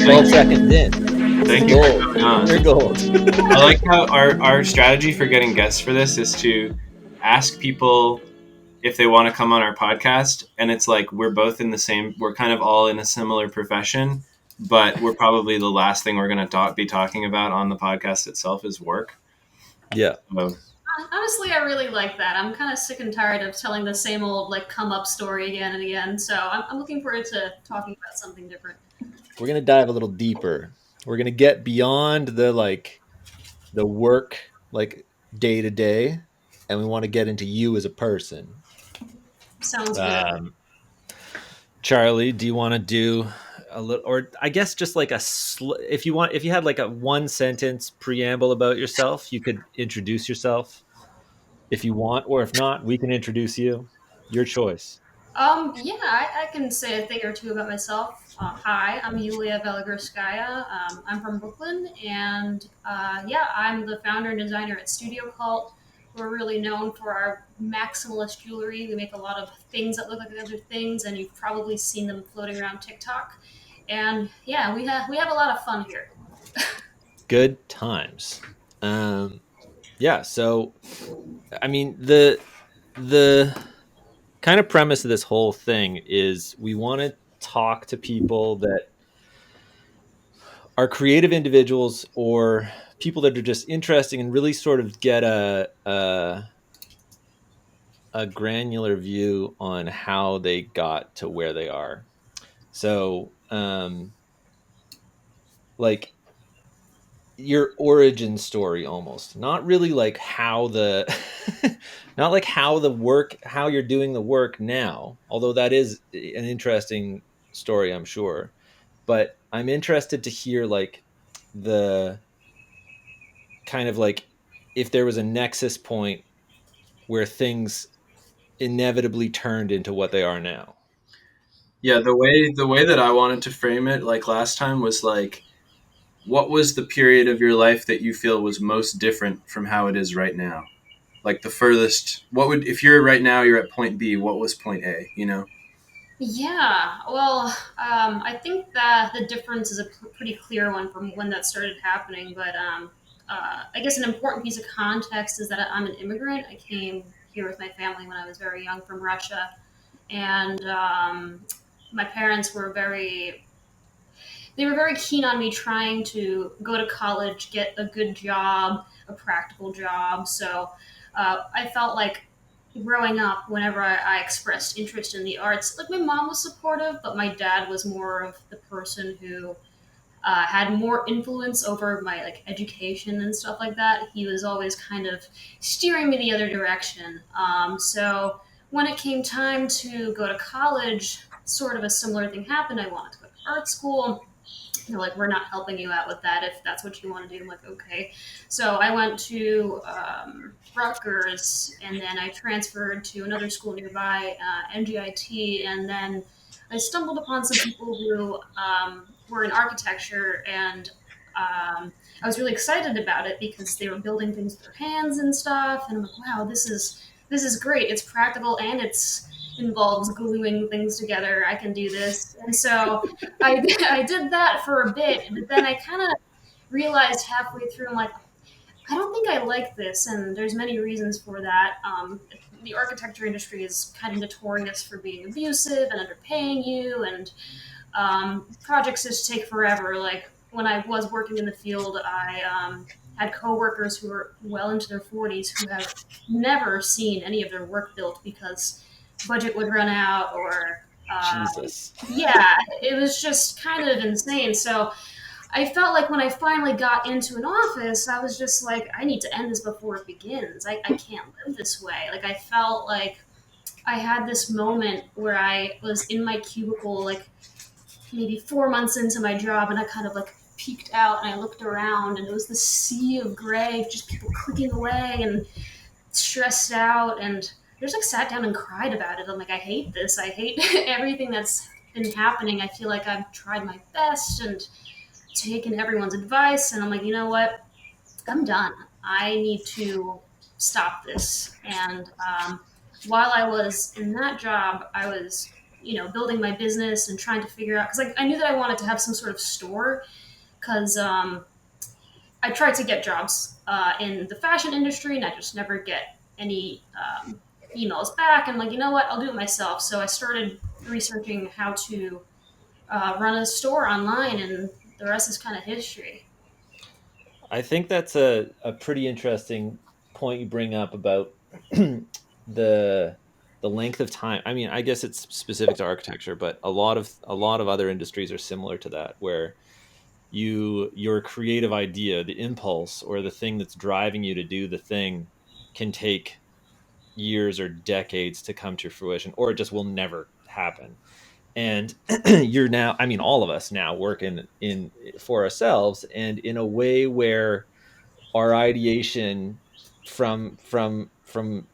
12 seconds in. Thank you for coming on. You're gold. I like how our strategy for getting guests for this is to ask people if they want to come on our podcast, and it's like we're kind of all in a similar profession, but we're probably the last thing we're going to be talking about on the podcast itself is work. Yeah. So, honestly, I really like that. I'm kind of sick and tired of telling the same old come up story again and again. So I'm looking forward to talking about something different. We're going to dive a little deeper. We're going to get beyond the work, day to day, and we want to get into you as a person. Sounds good. Charlie, do you want to do a little, or I guess just if you had a 1-sentence preamble about yourself, you could introduce yourself if you want, or if not, we can introduce you. Your choice. Yeah, I can say a thing or two about myself. Hi, I'm Yuliya Veligurskaya. I'm from Brooklyn, and I'm the founder and designer at STUDIOCULT. We're really known for our maximalist jewelry. We make a lot of things that look like other things, and you've probably seen them floating around TikTok. And yeah, we have a lot of fun here. Good times. Yeah. So, I mean, the kind of premise of this whole thing is we want to talk to people that are creative individuals or people that are just interesting and really sort of get a granular view on how they got to where they are. So, your origin story, almost not really how the not how you're doing the work now, although that is an interesting story, I'm sure. But I'm interested to hear the kind of if there was a nexus point where things inevitably turned into what they are now. yeah, the way that I wanted to frame it last time was what was the period of your life that you feel was most different from how it is right now? Like the furthest, if you're right now, you're at point B, what was point A, Yeah, well, I think that the difference is a pretty clear one from when that started happening. But I guess an important piece of context is that I'm an immigrant. I came here with my family when I was very young from Russia, and my parents were very keen on me trying to go to college, get a good job, a practical job. So I felt like growing up, whenever I expressed interest in the arts, my mom was supportive, but my dad was more of the person who had more influence over my education and stuff like that. He was always kind of steering me the other direction. So when it came time to go to college, sort of a similar thing happened. I wanted to go to art school. They're like, we're not helping you out with that if that's what you want to do. I'm like, okay. So I went to Rutgers, and then I transferred to another school nearby, NGIT, and then I stumbled upon some people who were in architecture, and I was really excited about it because they were building things with their hands and stuff. And I'm like, wow, this is great. It's practical and it's involves gluing things together. I can do this. And so I did that for a bit, but then I kind of realized halfway through, I'm like, I don't think I like this, and there's many reasons for that. The architecture industry is kind of notorious for being abusive and underpaying you, and projects just take forever. Like when I was working in the field, I had coworkers who were well into their 40s who have never seen any of their work built because budget would run out or Jesus. yeah, it was just kind of insane. So I felt like when I finally got into an office, I was just like, I need to end this before it begins. I can't live this way. I felt like I had this moment where I was in my cubicle, maybe 4 months into my job, and I kind of peeked out and I looked around, and it was this sea of gray, just people clicking away and stressed out. And I just sat down and cried about it. I'm like, I hate this. I hate everything that's been happening. I feel like I've tried my best and taken everyone's advice, and I'm like, you know what? I'm done. I need to stop this. And while I was in that job, I was building my business and trying to figure out, because like I knew that I wanted to have some sort of store, because I tried to get jobs in the fashion industry and I just never get any emails back. I'm like, you know what, I'll do it myself. So I started researching how to run a store online, and the rest is kind of history. I think that's a pretty interesting point you bring up about the the length of time. I mean, I guess it's specific to architecture, but a lot of other industries are similar to that, where your creative idea, the impulse or the thing that's driving you to do the thing can take years or decades to come to fruition, or it just will never happen. And you're now, I mean, all of us now work in for ourselves, and in a way where our ideation from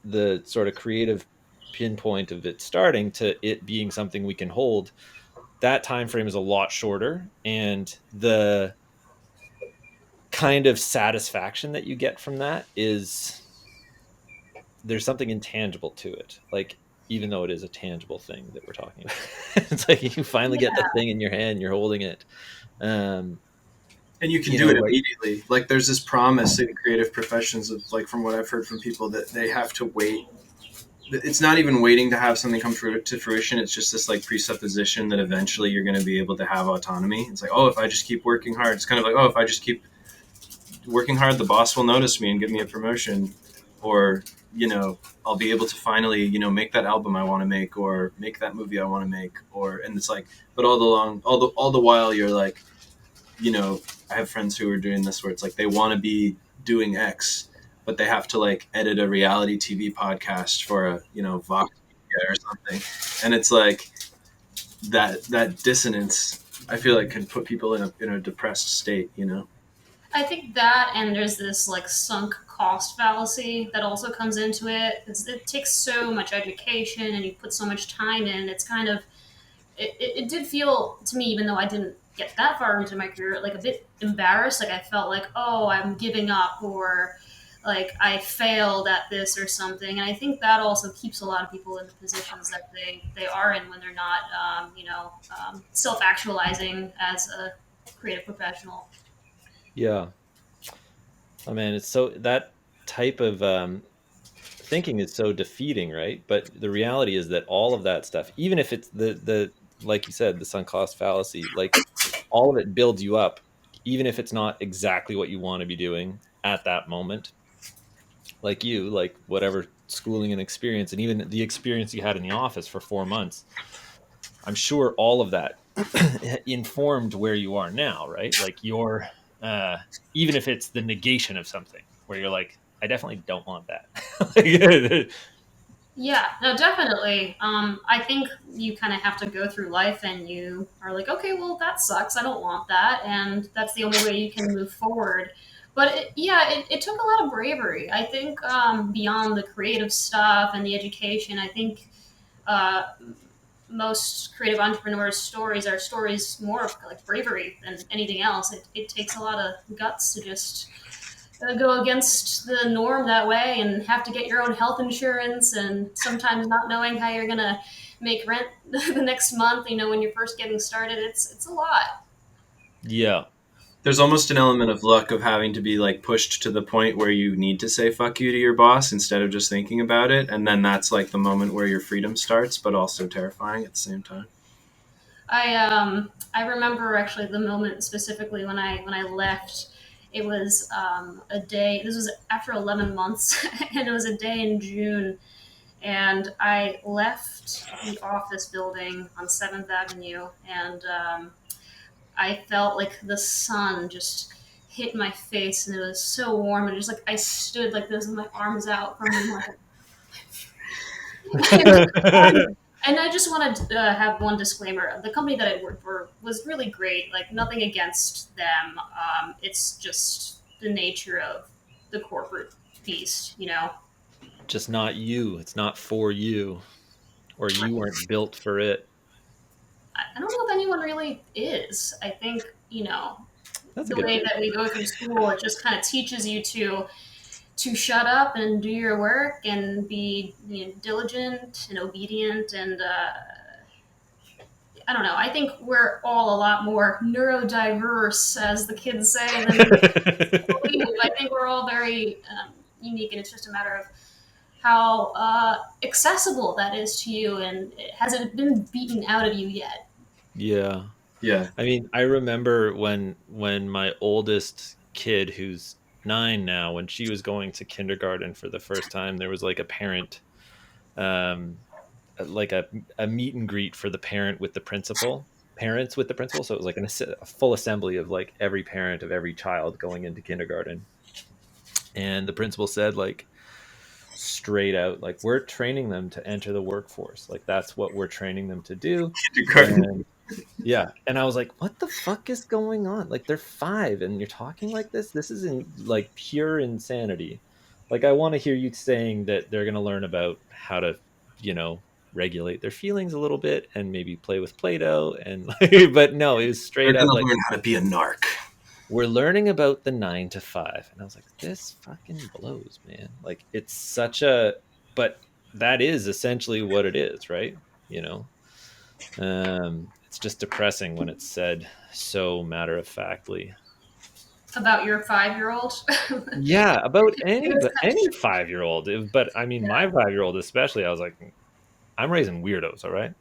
the sort of creative pinpoint of it starting to it being something we can hold, that time frame is a lot shorter, and the kind of satisfaction that you get from that is, there's something intangible to it, like, even though it is a tangible thing that we're talking about. It's like you finally get the thing in your hand, you're holding it. um And you can you do know it like immediately. Like there's this promise in creative professions of like from what I've heard from people that they have to wait. It's not even waiting to have something come to fruition. It's just this like presupposition that eventually you're going to be able to have autonomy. It's like, oh, if I just keep working hard, it's kind of like, oh, if I just keep working hard, the boss will notice me and give me a promotion, or I'll be able to finally make that album I want to make, or make that movie I want to make, or and it's like, but all the while you're like, I have friends who are doing this where it's like they want to be doing X, but they have to like edit a reality TV podcast for a Vox Media or something, and it's like that dissonance. I feel like can put people in a depressed state. I think that, and there's this like sunk cost fallacy that also comes into it. It takes so much education and you put so much time in. It's kind of, it did feel to me, even though I didn't get that far into my career, like a bit embarrassed. Like I felt like, oh, I'm giving up, or like I failed at this or something. And I think that also keeps a lot of people in the positions that they are in when they're not, self actualizing as a creative professional. yeah, oh man, it's so, that type of thinking is so defeating, right? But the reality is that all of that stuff, even if it's the like you said, the sunk cost fallacy, like, all of it builds you up, even if it's not exactly what you want to be doing at that moment. Like you, like whatever schooling and experience, and even the experience you had in the office for 4 months, I'm sure all of that informed where you are now, right? Like you're, uh, even if it's the negation of something, where you're like, I definitely don't want that. Yeah, no, definitely. I think you kind of have to go through life and you are like, okay, well, that sucks. I don't want that. And that's the only way you can move forward. But it took a lot of bravery. I think beyond the creative stuff and the education, I think uh, most creative entrepreneurs' stories are stories more of like bravery than anything else. It takes a lot of guts to just go against the norm that way and have to get your own health insurance, and sometimes not knowing how you're gonna make rent the next month, when you're first getting started. It's a lot. Yeah. There's almost an element of luck of having to be like pushed to the point where you need to say fuck you to your boss instead of just thinking about it, and then that's like the moment where your freedom starts, but also terrifying at the same time. I remember actually the moment specifically when I left. It was a day. This was after 11 months, and it was a day in June. And I left the office building on Seventh Avenue, and I felt like the sun just hit my face, and it was so warm. And just like I stood like this with my arms out from like, and I just want to have one disclaimer: the company that I worked for was really great. Like nothing against them. It's just the nature of the corporate beast. Just not you. It's not for you, or you weren't built for it. I don't know if anyone really is. I think That's a the good way point. that we go through school, it just kind of teaches you to shut up and do your work and be diligent and obedient, and I don't know. I think we're all a lot more neurodiverse, as the kids say, than believe. I think we're all very unique, and it's just a matter of how accessible that is to you, and it hasn't been beaten out of you yet. Yeah. Yeah. I mean, I remember when my oldest kid, who's 9 now, when she was going to kindergarten for the first time, there was like a parent, um, like a meet and greet for the parents with the principal. So it was like a full assembly of like every parent of every child going into kindergarten. And the principal said, like, straight out, like, we're training them to enter the workforce. Like, that's what we're training them to do. Kindergarten. And yeah, and I was like, "What the fuck is going on? Like, they're 5 and you're talking like this? This is like pure insanity." Like, I want to hear you saying that they're going to learn about how to, you know, regulate their feelings a little bit and maybe play with Play-Doh and but no, it was They're straight gonna up like, learn how to be a narc. we're learning about the 9 to 5. And I was like, this fucking blows, man. Like, it's such a, but that is essentially what it is, right? You know? It's just depressing when it's said so matter of factly. About your 5-year-old. Yeah, about It was kind any 5-year-old. But I mean, my 5-year-old especially, I was like, I'm raising weirdos, all right?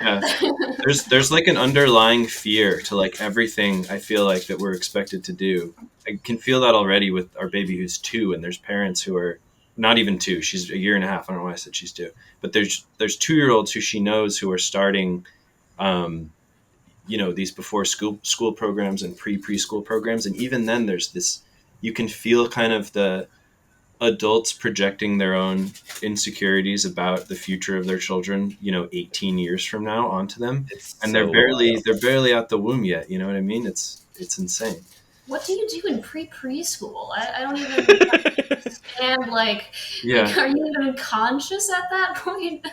Yeah. of There's like an underlying fear to like everything I feel like that we're expected to do. I can feel that already with our baby who's 2, and there's parents who are not even 2. She's a year and a half. I don't know why I said she's 2, but there's 2-year-olds who she knows who are starting, um, these before school programs and preschool programs, and even then there's this. You can feel kind of the adults projecting their own insecurities about the future of their children, 18 years from now onto them. It's And so wild. they're barely out the womb yet. You know what I mean? It's insane. what do you do in preschool? I don't even understand. Like, Yeah. are you even conscious at that point?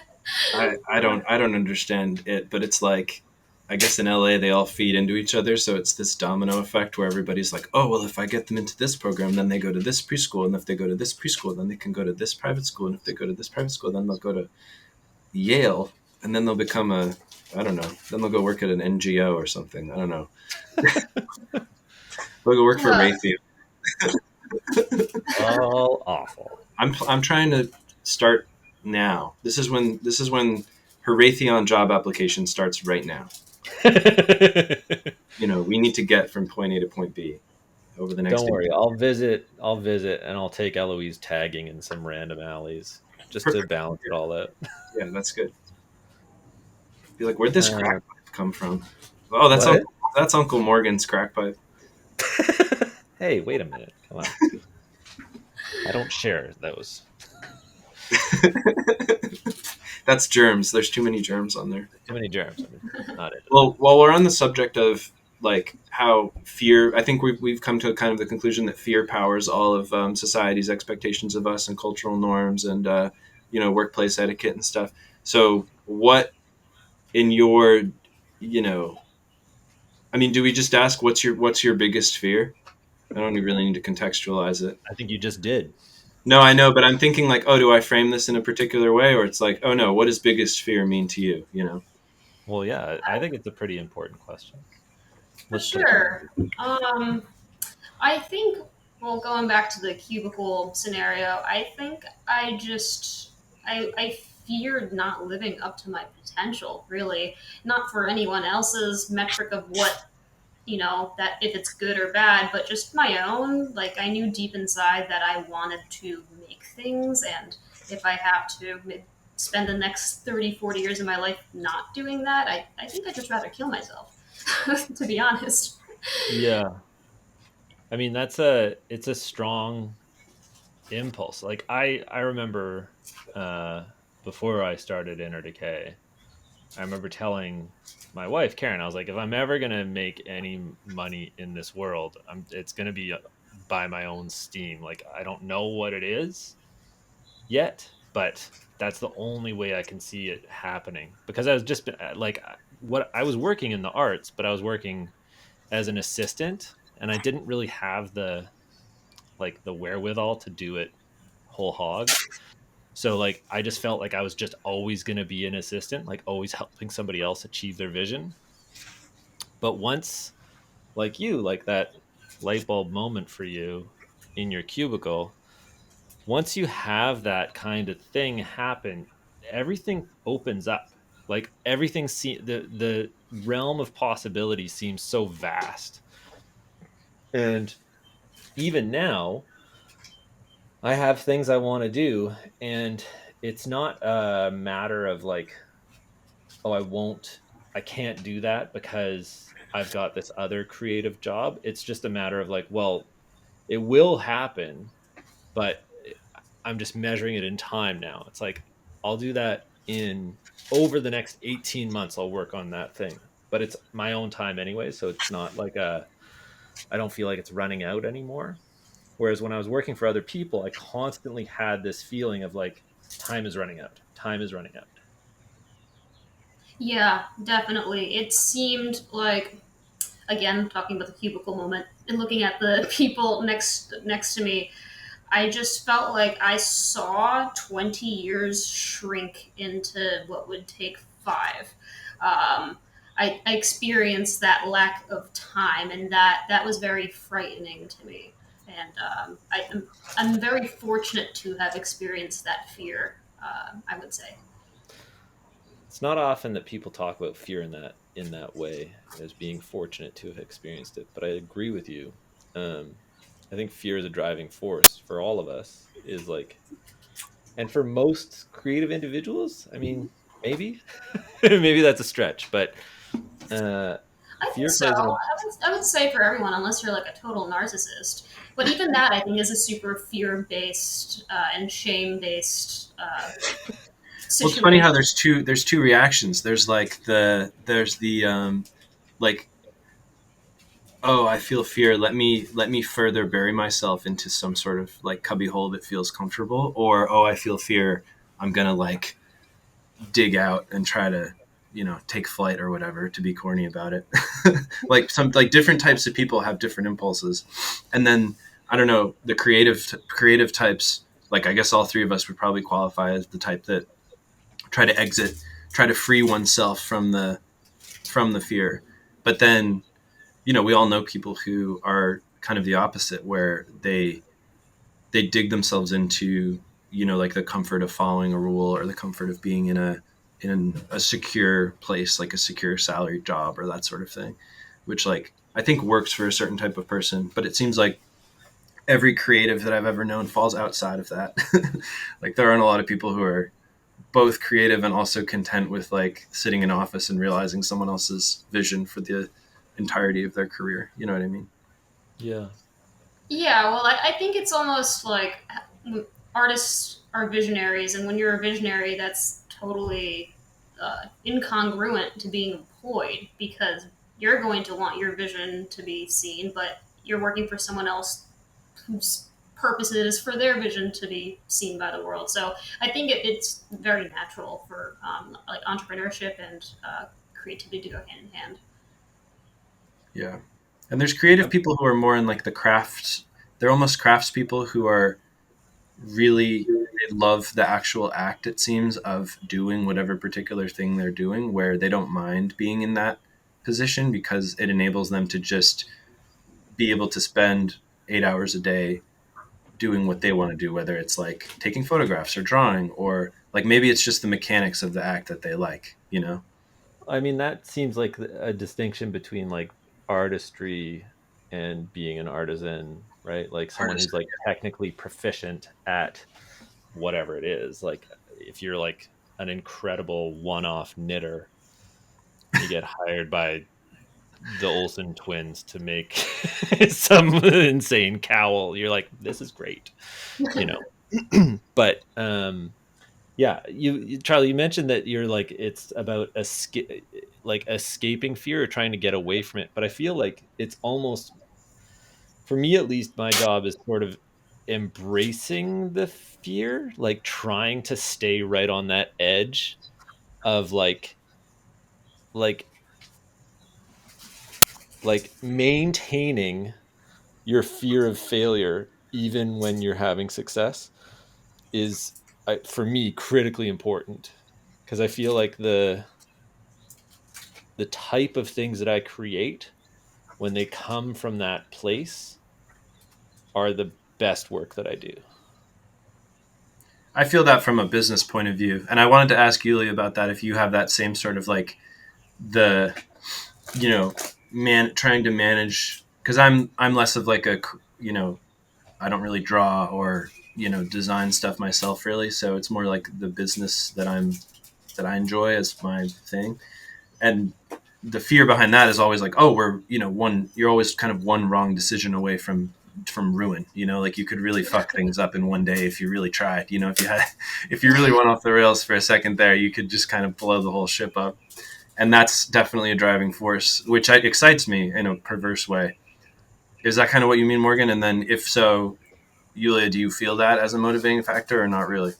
I don't understand it, but it's like, I guess in LA they all feed into each other, so it's this domino effect where everybody's like, oh well, if I get them into this program, then they go to this preschool, and if they go to this preschool, then they can go to this private school, and if they go to this private school, then they'll go to Yale, and then they'll become I don't know, then they'll go work at an NGO or something. I don't know. They'll go work for Uh, Raytheon. All awful. I'm trying to start now. This is when her Raytheon job application starts right now. We need to get from point A to point B over the next Don't worry, 18. I'll visit and I'll take Eloise tagging in some random alleys just to Perfect. balance it all out. Yeah, that's good. Be like, where'd this Uh, crack pipe come from? Oh, what? that's Uncle Morgan's crack pipe. Hey, wait a minute. Come on. I don't share those. That's germs. There's too many germs on there. Too many germs. I'm not into that. Well, while we're on the subject of like how fear, I think we've come to kind of the conclusion that fear powers all of society's expectations of us and cultural norms and workplace etiquette and stuff. So, what in your, you know, I mean, do we just ask what's your biggest fear? I don't really need to contextualize it. I think you just did. No, I know, but I'm thinking like, oh, do I frame this in a particular way, or it's like, oh no, what does biggest fear mean to you? You know? Well, yeah, I think it's a pretty important question. for Let's put it that way. sure. I think, well, going back to the cubicle scenario, I think I feared not living up to my potential, really. Not for anyone else's metric of what, that if it's good or bad, but just my own. Like, I knew deep inside that I wanted to make things, and if I have to spend the next 30, 40 years of my life not doing that, I think I'd just rather kill myself, to be honest. Yeah. I mean, it's a strong impulse. Like, I remember uh before I started Inner Decay, I remember telling my wife Karen, I was like, if I'm ever gonna make any money in this world, it's gonna be by my own steam. Like, I don't know what it is yet, but that's the only way I can see it happening. Because I was just like, what I was working in the arts, but I was working as an assistant, and I didn't really have the wherewithal to do it whole hog. So like I just felt like I was just always going to be an assistant, like always helping somebody else achieve their vision. But once, like you, like that light bulb moment for you in your cubicle, once you have that kind of thing happen, everything opens up. Like the realm of possibility seems so vast. And even now, I have things I want to do, and it's not a matter of like, oh, I can't do that because I've got this other creative job. It's just a matter of like, well, it will happen, but I'm just measuring it in time now. It's like I'll do that in over the next 18 months. I'll work on that thing, but it's my own time anyway. So it's not like I don't feel like it's running out anymore. Whereas when I was working for other people, I constantly had this feeling of like, time is running out. Time is running out. Yeah, definitely. It seemed like, again, talking about the cubicle moment and looking at the people next to me, I just felt like I saw 20 years shrink into what would take 5. I experienced that lack of time, and that was very frightening to me. And I'm very fortunate to have experienced that fear. I would say. It's not often that people talk about fear in that way as being fortunate to have experienced it, but I agree with you. Um, I think fear is a driving force for all of us. Is like, and for most creative individuals, I mean, maybe, maybe that's a stretch, but I think fear so. plays an. I would say for everyone, unless you're like a total narcissist. But even that, I think, is a super fear based and shame based Well, it's funny situation. how there's two reactions. There's the like, oh, I feel fear. Let me further bury myself into some sort of like cubbyhole that feels comfortable, or oh, I feel fear. I'm gonna like dig out and try to take flight or whatever, to be corny about it. Like some like different types of people have different impulses, and then I don't know, the creative types, like I guess all three of us would probably qualify as the type that try to exit, try to free oneself from the fear. But then we all know people who are kind of the opposite, where they dig themselves into like the comfort of following a rule, or the comfort of being in a secure place, like a secure salary job or that sort of thing, which like I think works for a certain type of person. But it seems like every creative that I've ever known falls outside of that. Like there aren't a lot of people who are both creative and also content with like sitting in office and realizing someone else's vision for the entirety of their career. You know what I mean? Yeah. Yeah, well, I think it's almost like artists are visionaries, and when you're a visionary, that's totally incongruent to being employed because you're going to want your vision to be seen, but you're working for someone else whose purpose it is for their vision to be seen by the world. So I think it's very natural for like entrepreneurship and creativity to go hand in hand. Yeah. And there's creative people who are more in like the crafts. They're almost craftspeople who are really, they love the actual act, it seems, of doing whatever particular thing they're doing, where they don't mind being in that position because it enables them to just be able to spend 8 hours a day doing what they want to do, whether it's like taking photographs or drawing, or like maybe it's just the mechanics of the act that they like. I mean, that seems like a distinction between like artistry and being an artisan, right? Like someone who's Artistry. like technically proficient at whatever it is. Like if you're like an incredible one-off knitter and you get hired by the Olsen twins to make some insane cowl, you're like, this is great, you know. But yeah, Charlie, you mentioned that you're like it's about like escaping fear or trying to get away from it. But I feel like it's almost, for me at least, my job is sort of embracing the fear, like trying to stay right on that edge of like like maintaining your fear of failure even when you're having success is for me, critically important, because I feel like the type of things that I create when they come from that place are the best work that I do. I feel that from a business point of view, and I wanted to ask Yuliya about that. If you have that same sort of like the you know man trying to manage, because I'm less of like a I don't really draw or design stuff myself really, so it's more like the business that I enjoy as my thing. And the fear behind that is always like, oh, we're one you're always kind of one wrong decision away from ruin. Like you could really fuck things up in one day if you really tried. If you had if you really went off the rails for a second there, you could just kind of blow the whole ship up. And that's definitely a driving force, which excites me in a perverse way. Is that kind of what you mean, Morgan? And then if so, Yulia, do you feel that as a motivating factor or not really?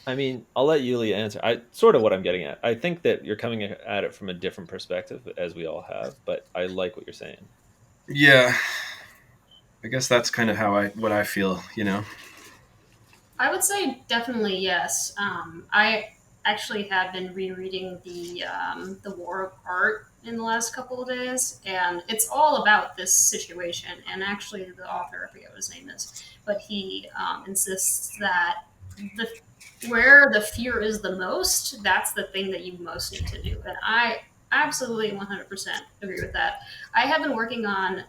I mean, I'll let Yulia answer. I sort of what I'm getting at. I think that you're coming at it from a different perspective, as we all have, but I like what you're saying. Yeah, I guess that's kind of how what I feel. I would say definitely yes. I actually have been rereading the War of Art in the last couple of days, and it's all about this situation. And actually, the author, I forget what his name is, but he insists that the where the fear is the most, that's the thing that you most need to do. And I absolutely 100% agree with that. I have been working on,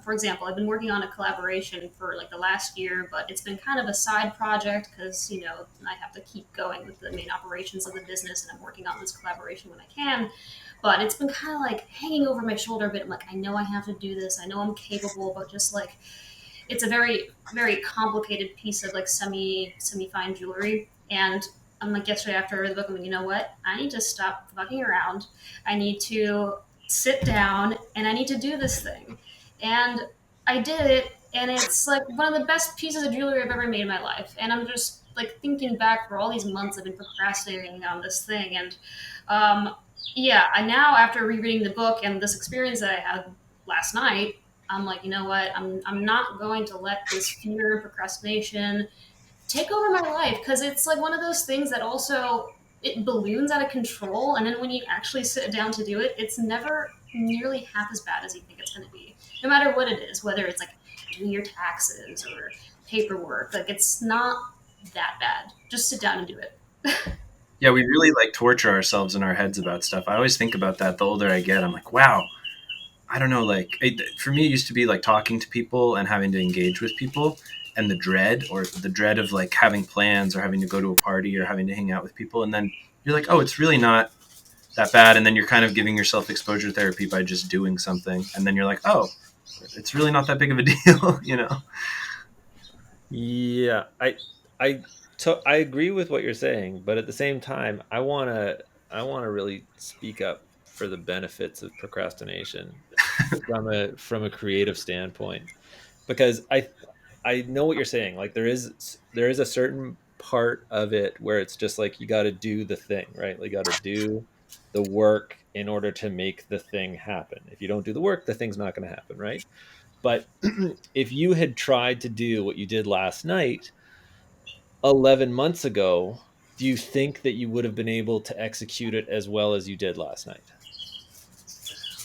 for example, I've been working on a collaboration for like the last year, but it's been kind of a side project because, I have to keep going with the main operations of the business and I'm working on this collaboration when I can. But it's been kind of like hanging over my shoulder a bit. I'm like, I know I have to do this. I know I'm capable, but just like, it's a very, very complicated piece of like semi fine jewelry. And I'm like, yesterday after the book, I'm like, you know what? I need to stop fucking around. I need to sit down and I need to do this thing. And I did it, and it's like one of the best pieces of jewelry I've ever made in my life. And I'm just like thinking back for all these months I've been procrastinating on this thing. And um, yeah, I now, after rereading the book and this experience that I had last night, I'm like, you know what? I'm not going to let this fear and procrastination take over my life because it's like one of those things that also it balloons out of control, and then when you actually sit down to do it, it's never nearly half as bad as you think it's going to be, no matter what it is, whether it's like doing your taxes or paperwork. Like, it's not that bad. Just sit down and do it. Yeah, we really like torture ourselves in our heads about stuff. I always think about that the older I get. I'm like, wow, I don't know. Like, for me, it used to be like talking to people and having to engage with people, and the dread of like having plans or having to go to a party or having to hang out with people. And then you're like, oh, it's really not that bad. And then you're kind of giving yourself exposure therapy by just doing something. And then you're like, oh, it's really not that big of a deal. Yeah, I I agree with what you're saying, but at the same time, I want to really speak up for the benefits of procrastination from a creative standpoint, because I know what you're saying. Like there is a certain part of it where it's just like you got to do the thing, right? Like you got to do the work in order to make the thing happen. If you don't do the work, the thing's not going to happen, right? But if you had tried to do what you did last night 11 months ago, do you think that you would have been able to execute it as well as you did last night?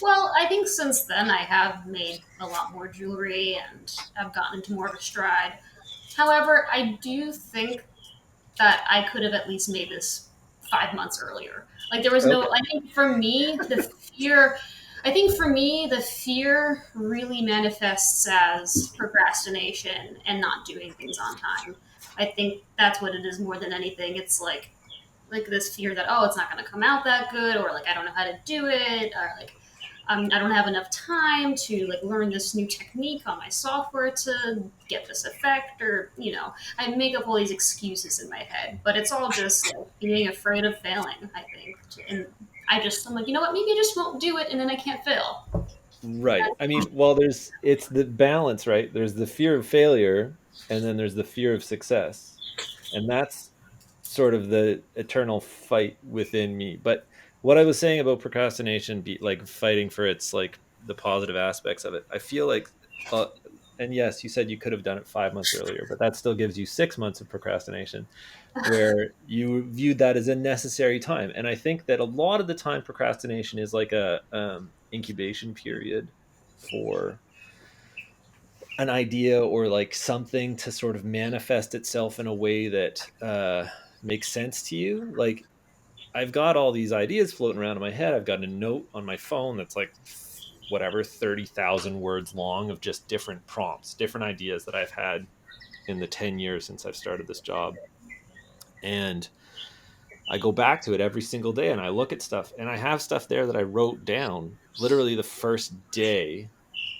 Well, I think since then I have made a lot more jewelry and I've gotten into more of a stride. However, I do think that I could have at least made this 5 months earlier. Like, there was no, Okay. I think for me, the fear really manifests as procrastination and not doing things on time. I think that's what it is more than anything. It's like this fear that, oh, it's not going to come out that good, or like I don't know how to do it, or like I don't have enough time to like learn this new technique on my software to get this effect, or I make up all these excuses in my head, but it's all just like being afraid of failing, I think. And I'm like, you know what? Maybe I just won't do it, and then I can't fail. Right. I mean, well, it's the balance, right? There's the fear of failure, and then there's the fear of success. And that's sort of the eternal fight within me. But what I was saying about procrastination, be like fighting for its like the positive aspects of it, I feel like and yes, you said you could have done it 5 months earlier, but that still gives you 6 months of procrastination where you viewed that as a necessary time. And I think that a lot of the time procrastination is like a incubation period for an idea or like something to sort of manifest itself in a way that makes sense to you. Like I've got all these ideas floating around in my head. I've got a note on my phone that's like whatever 30,000 words long of just different prompts, different ideas that I've had in the 10 years since I've started this job. And I go back to it every single day and I look at stuff, and I have stuff there that I wrote down literally the first day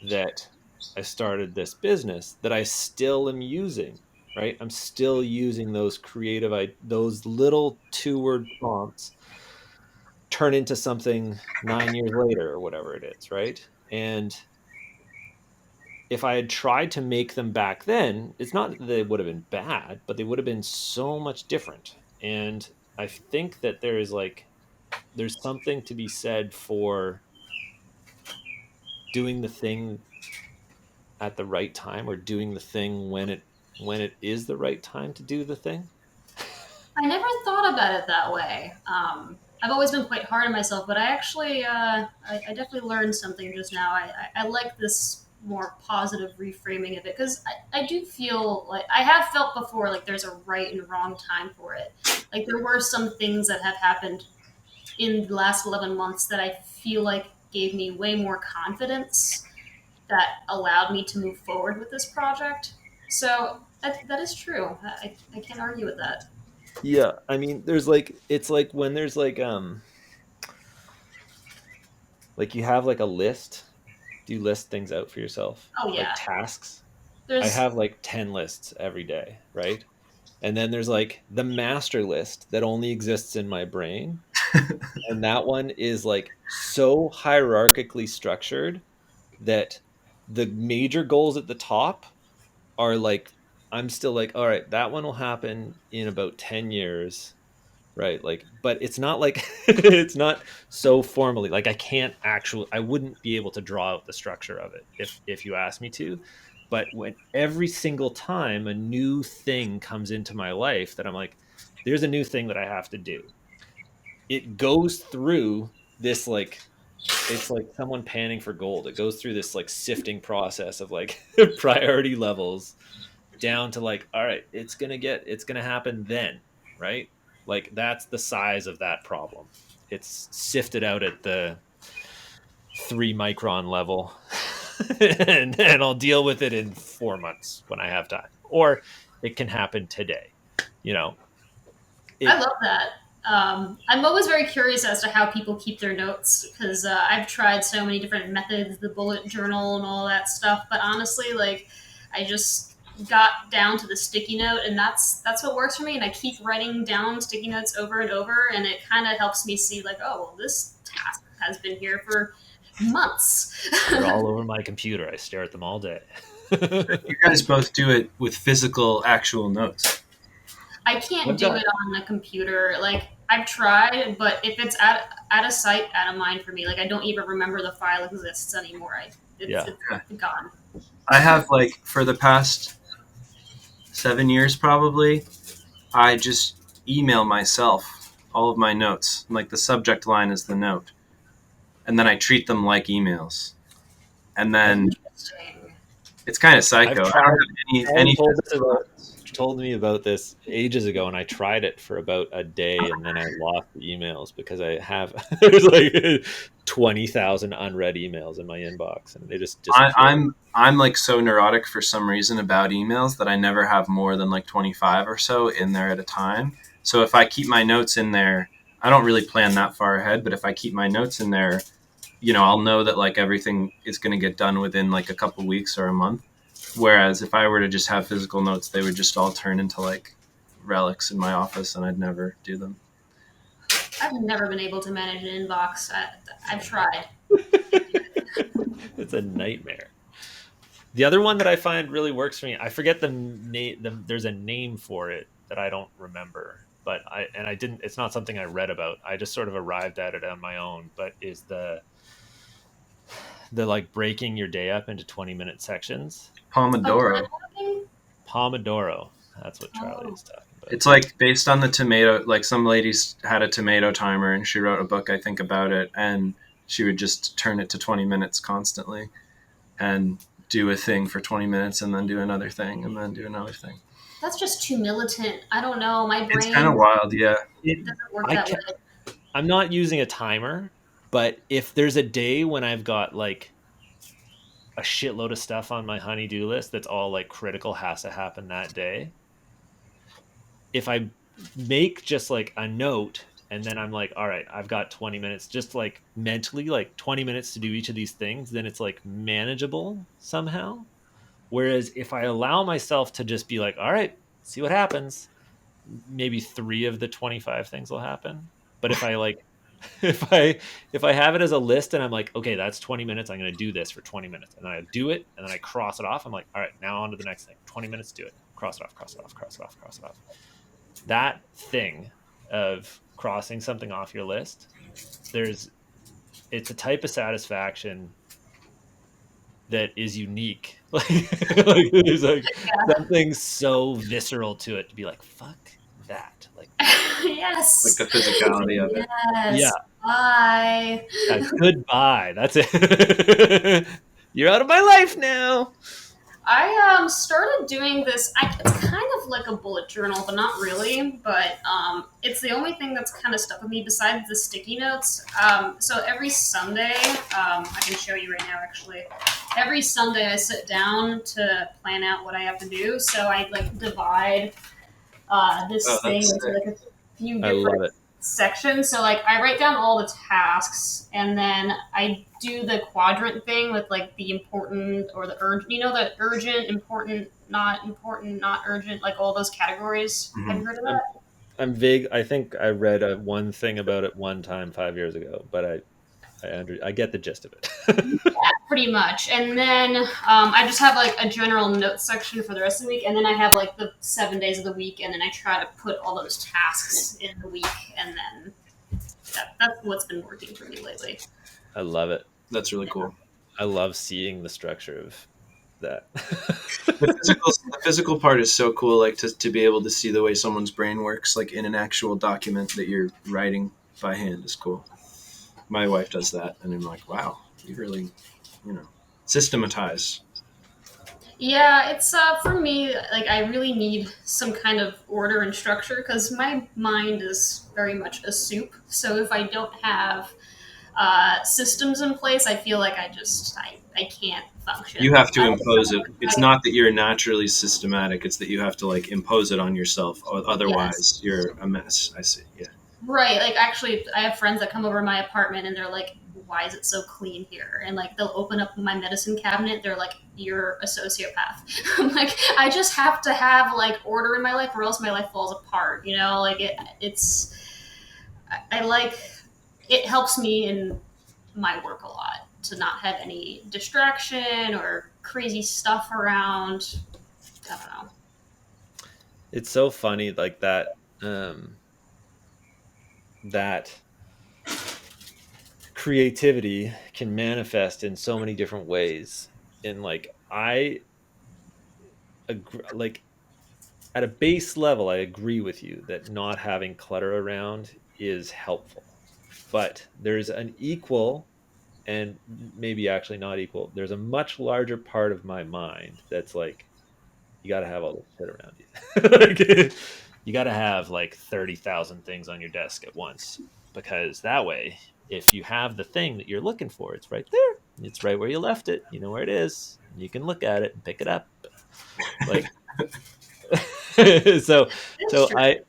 that I started this business that I still am using, right? I'm still using those those little 2 word prompts turn into something 9 years later or whatever it is, right? And if I had tried to make them back then, it's not that they would have been bad, but they would have been so much different. And I think that there's something to be said for doing the thing at the right time, or doing the thing when it is the right time to do the thing. I never thought about it that way. I've always been quite hard on myself, but I actually, I definitely learned something just now. I like this more positive reframing of it because I do feel like I have felt before like there's a right and wrong time for it. Like there were some things that have happened in the last 11 months that I feel like gave me way more confidence that allowed me to move forward with this project. So that is true. I can't argue with that. Yeah, I mean, there's it's like when there's like you have like a list. Do you list things out for yourself, Oh like yeah, tasks? I there's have like 10 lists every day, right? And then there's like the master list that only exists in my brain. And that one is like so hierarchically structured that the major goals at the top are like, I'm still like, all right, that one will happen in about 10 years, right? Like, but it's not like it's not so formally like I wouldn't be able to draw out the structure of it if you asked me to. But when every single time a new thing comes into my life that I'm like, there's a new thing that I have to do, it goes through this like, it's like someone panning for gold. It goes through this like sifting process of like priority levels down to like, all right, it's gonna happen then, right? Like that's the size of that problem. It's sifted out at the 3 micron level. And I'll deal with it in 4 months when I have time. Or it can happen today. You know, I it love that. I'm always very curious as to how people keep their notes because I've tried so many different methods, the bullet journal and all that stuff. But honestly, like I just got down to the sticky note, and that's what works for me. And I keep writing down sticky notes over and over, and it kind of helps me see like, oh, well, this task has been here for months. they're all over my computer. I stare at them all day. You guys both do it with physical, actual notes. I can't I've do got it on the computer. Like I've tried, but if it's out of sight, out of mind for me, like I don't even remember the file exists anymore. yeah. It's gone. I have like for the past 7 years probably, I just email myself all of my notes. Like the subject line is the note, and then I treat them like emails. And I've then Interesting. it's kind of I've psycho. I don't tried. have Kelly any told us physical about notes. told me about this ages ago, and I tried it for about a day, and then I lost the emails because I have there's like 20,000 unread emails in my inbox, and they just I, disappear. I'm I'm like so neurotic for some reason about emails that I never have more than like 25 or so in there at a time. So if I keep my notes in there, I don't really plan that far ahead, but if I keep my notes in there, I'll know that like everything is going to get done within like a couple weeks or a month. Whereas if I were to just have physical notes, they would just all turn into like relics in my office and I'd never do them. I've never been able to manage an inbox. I've tried. It's a nightmare. The other one that I find really works for me, I forget the name. There's a name for it that I don't remember, but I didn't. It's not something I read about. I just sort of arrived at it on my own. But is the like breaking your day up into 20-minute sections. Oh, time Pomodoro. blocking? Pomodoro. That's what Charlie Oh. is talking about. It's like based on the tomato. Like some ladies had a tomato timer, and she wrote a book, I think, about it, and she would just turn it to 20 minutes constantly, and do a thing for 20 minutes, and then do another thing, and then do another thing. That's just too militant. I don't know. My It's kind of brain wild, yeah. It, doesn't work I that way. can I'm not using a timer, but if there's a day when I've got like a shitload of stuff on my honey-do list that's all like critical has to happen that day, if I make just like a note and then I'm like, all right, I've got 20 minutes, just like mentally, like 20 minutes to do each of these things, then it's like manageable somehow. Whereas if I allow myself to just be like, all right, see what happens, maybe 3 of the 25 things will happen. But if I like, if I have it as a list and I'm like, okay, that's 20 minutes, I'm going to do this for 20 minutes, and then I do it and then I cross it off. I'm like, all right, now on to the next thing. 20 minutes, do it. Cross it off, cross it off, cross it off, cross it off. That thing of crossing something off your list, there's it's a type of satisfaction that is unique. Like there's like Yeah. something so visceral to it to be like, fuck that. Like, Like Yes. the physicality of it. yeah, Yes. Bye. yeah, goodbye. That's it. You're out of my life now. I started doing this. It's kind of like a bullet journal, but not really. But it's the only thing that's kind of stuck with me besides the sticky notes. So every Sunday, I can show you right now. Actually, every Sunday I sit down to plan out what I have to do. So I like divide Oh, this thing that's into sick. like a few I different love it. sections. So like I write down all the tasks and then I do the quadrant thing with like the important or the urgent, the urgent, important, not urgent, like all those categories. Have Hmm. you heard of I'm that? I'm vague. I think I read one thing about it one time 5 years ago, but I get the gist of it. Yeah, pretty much. And then I just have like a general notes section for the rest of the week. And then I have like the 7 days of the week. And then I try to put all those tasks in the week. And then that's what's been working for me lately. I love it. That's really Yeah. cool. I love seeing the structure of that. The physical part is so cool, like to be able to see the way someone's brain works, like in an actual document that you're writing by hand, is cool. My wife does that, and I'm like, wow, you really, you know, systematize. Yeah, it's for me, like I really need some kind of order and structure because my mind is very much a soup. So if I don't have systems in place, I feel like I can't You function. have to impose it. It's not that you're naturally systematic; it's that you have to like impose it on yourself. Yes. Otherwise, you're a mess. I see. Yeah. Right. Like actually, I have friends that come over to my apartment and they're like, "Why is it so clean here?" And like they'll open up my medicine cabinet. They're like, "You're a sociopath." I'm like, I just have to have like order in my life, or else my life falls apart. Like it's. I like it helps me in my work a lot to not have any distraction or crazy stuff around. I don't know. It's so funny, like that creativity can manifest in so many different ways. And like I agree, like at a base level, I agree with you that not having clutter around is helpful. But there's an equal, and maybe actually not equal, there's a much larger part of my mind that's like, you got to have all this shit around you. Like, you got to have like 30,000 things on your desk at once, because that way, if you have the thing that you're looking for, it's right there. It's right where you left it. You know where it is. You can look at it and pick it up. Like, so, It's so true.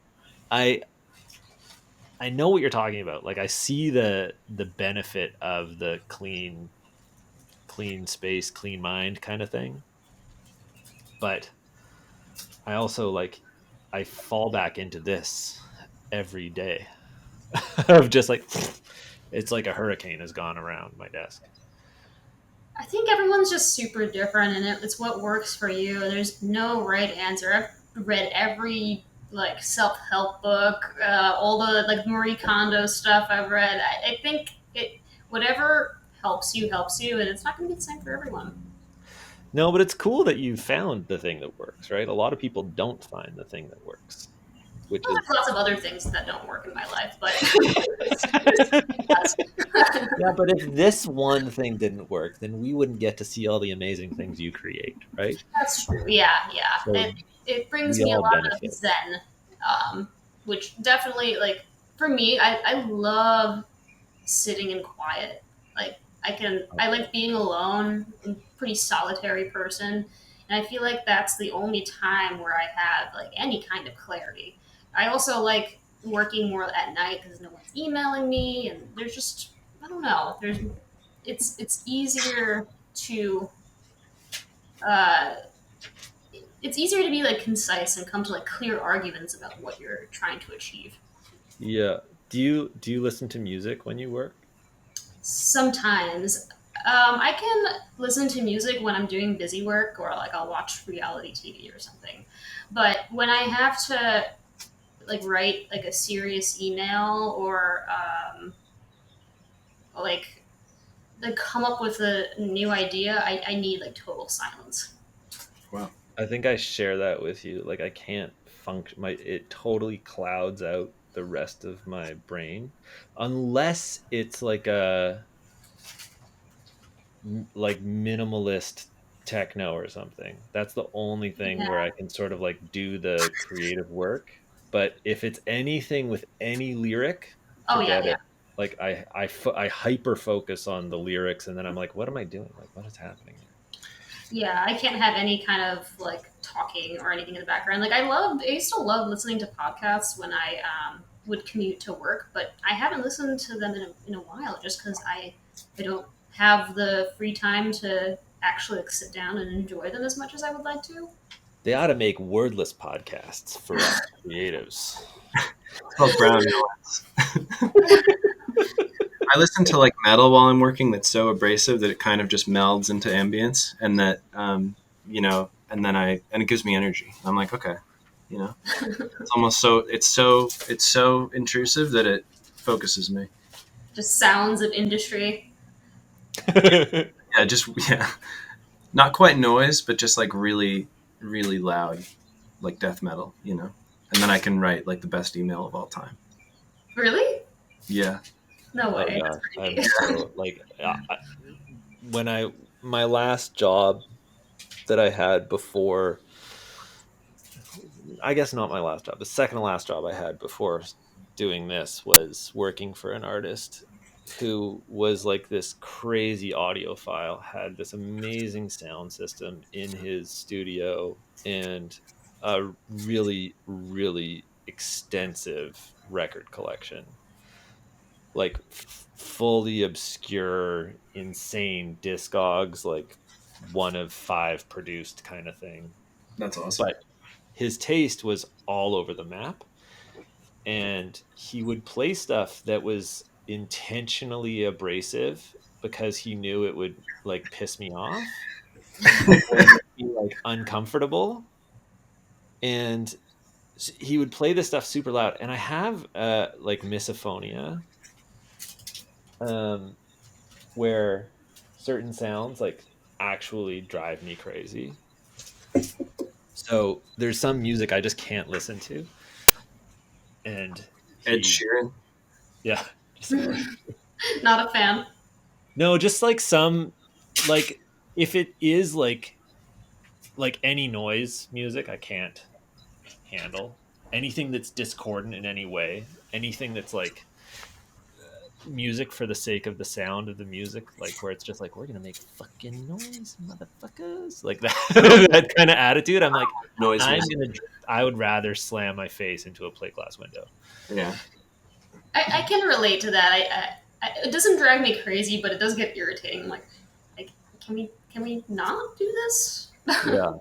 I, I know what you're talking about. Like, I see the benefit of the clean space, clean mind kind of thing. But I also like I fall back into this every day of just like it's like a hurricane has gone around my desk. I think everyone's just super different, and it's what works for you. There's no right answer. I've read every like self help book, all the like Marie Kondo stuff I've read. I think it whatever. helps you, and it's not going to be the same for everyone. No, but it's cool that you found the thing that works, right? A lot of people don't find the thing that works, which Well, is there's lots of other things that don't work in my life, but yeah, but if this one thing didn't work, then we wouldn't get to see all the amazing things you create, right? that's true. Yeah, yeah. So It brings we me a all lot of benefit. zen, which definitely, like, for me, I love sitting in quiet. Like, I like being alone. I'm a pretty solitary person. And I feel like that's the only time where I have like any kind of clarity. I also like working more at night because no one's emailing me, and there's just, I don't know. It's easier to uh, it's easier to be like concise and come to like clear arguments about what you're trying to achieve. Yeah. Do you listen to music when you work? Sometimes I can listen to music when I'm doing busy work, or like I'll watch reality TV or something. But when I have to like write like a serious email, or like come up with a new idea, I need like total silence. Wow. I think I share that with you. Like I can't function my it totally clouds out the rest of my brain unless it's like a like minimalist techno or something. That's the only thing where Yeah. I can sort of like do the creative work. But if it's anything with any lyric, Oh yeah, forget yeah. it. Like I hyper focus on the lyrics and then I'm like, what am I doing? Like, what is happening here? Yeah, I can't have any kind of like talking or anything in the background. Like I used to love listening to podcasts when I would commute to work, but I haven't listened to them in a while just because I don't have the free time to actually like, sit down and enjoy them as much as I would like to. They ought to make wordless podcasts for us creatives. It's called brown noise. I listen to like metal while I'm working that's so abrasive that it kind of just melds into ambience, and that and then and it gives me energy. I'm like, okay, you know, it's almost so intrusive that it focuses me. Just sounds of industry. Yeah, just yeah, not quite noise, but just like really, really loud, like death metal, And then I can write like the best email of all time. Really? Yeah. No Oh way. yeah, That's I'm pretty. so like when I my last job that I had before, I guess not my last job, the second to last job I had before doing this was working for an artist who was like this crazy audiophile, had this amazing sound system in his studio and a really, really extensive record collection, like fully obscure, insane discogs, like one of five produced kind of thing. That's awesome. But his taste was all over the map, and he would play stuff that was intentionally abrasive because he knew it would like piss me off or make me like uncomfortable. And he would play this stuff super loud, and I have like misophonia, um where certain sounds like actually drive me crazy. So there's some music I just can't listen to, and Ed he Sheeran. yeah, just like Not a fan. no, just like some like if it is like any noise music I can't handle. Anything that's discordant in any way, anything that's like music for the sake of the sound of the music, like where it's just like we're gonna make fucking noise, motherfuckers, like that that kind of attitude. I'm like, Noise I'm music. gonna. I would rather slam my face into a plate glass window. Yeah. I can relate to that. It doesn't drive me crazy, but it does get irritating. I'm like, can we not do this? Yeah.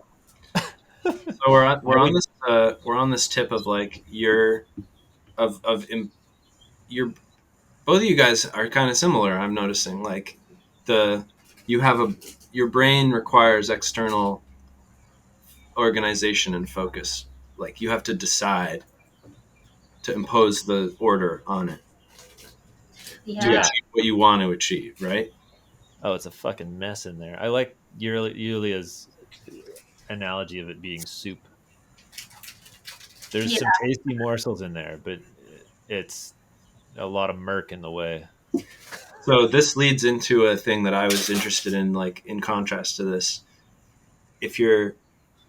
So we're I on would. this tip of like your both of you guys are kind of similar. I'm noticing like the you have a your brain requires external organization and focus. Like you have to decide to impose the order on it to Yeah. Yeah. achieve what you want to achieve, right? Oh, it's a fucking mess in there. I like Yulia's analogy of it being soup. There's Yeah, some tasty morsels in there, but it's a lot of murk in the way. So this leads into a thing that I was interested in, like in contrast to this. If you're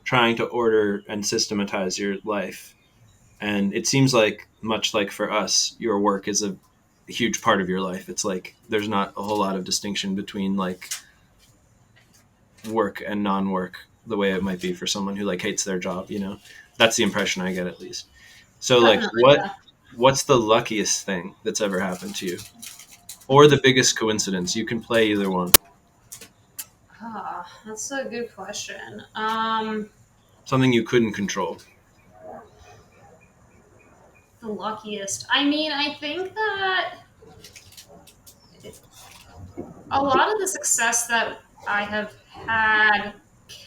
trying to order and systematize your life, and it seems like much like for us, your work is a huge part of your life. It's like there's not a whole lot of distinction between like work and non-work the way it might be for someone who like hates their job, you know. That's the impression I get, at least. So like definitely. what's the luckiest thing that's ever happened to you, or the biggest coincidence? You can play either one. That's a good question. Something you couldn't control. The luckiest. I mean, I think that a lot of the success that I have had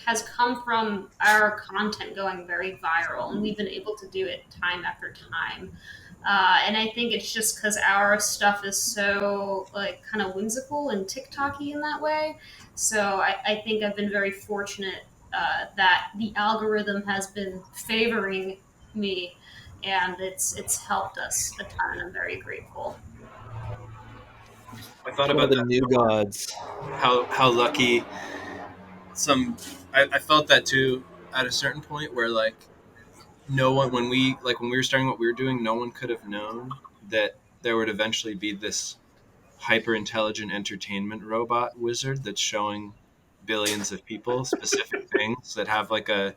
has come from our content going very viral, and we've been able to do it time after time. And I think it's just because our stuff is so like kind of whimsical and TikToky in that way. So I think I've been very fortunate that the algorithm has been favoring me, and it's helped us a ton. I'm very grateful. I thought One of about the that new before. gods. How lucky some. I felt that too at a certain point where like no one, when we were starting what we were doing, no one could have known that there would eventually be this hyper intelligent entertainment robot wizard that's showing billions of people specific things that have like a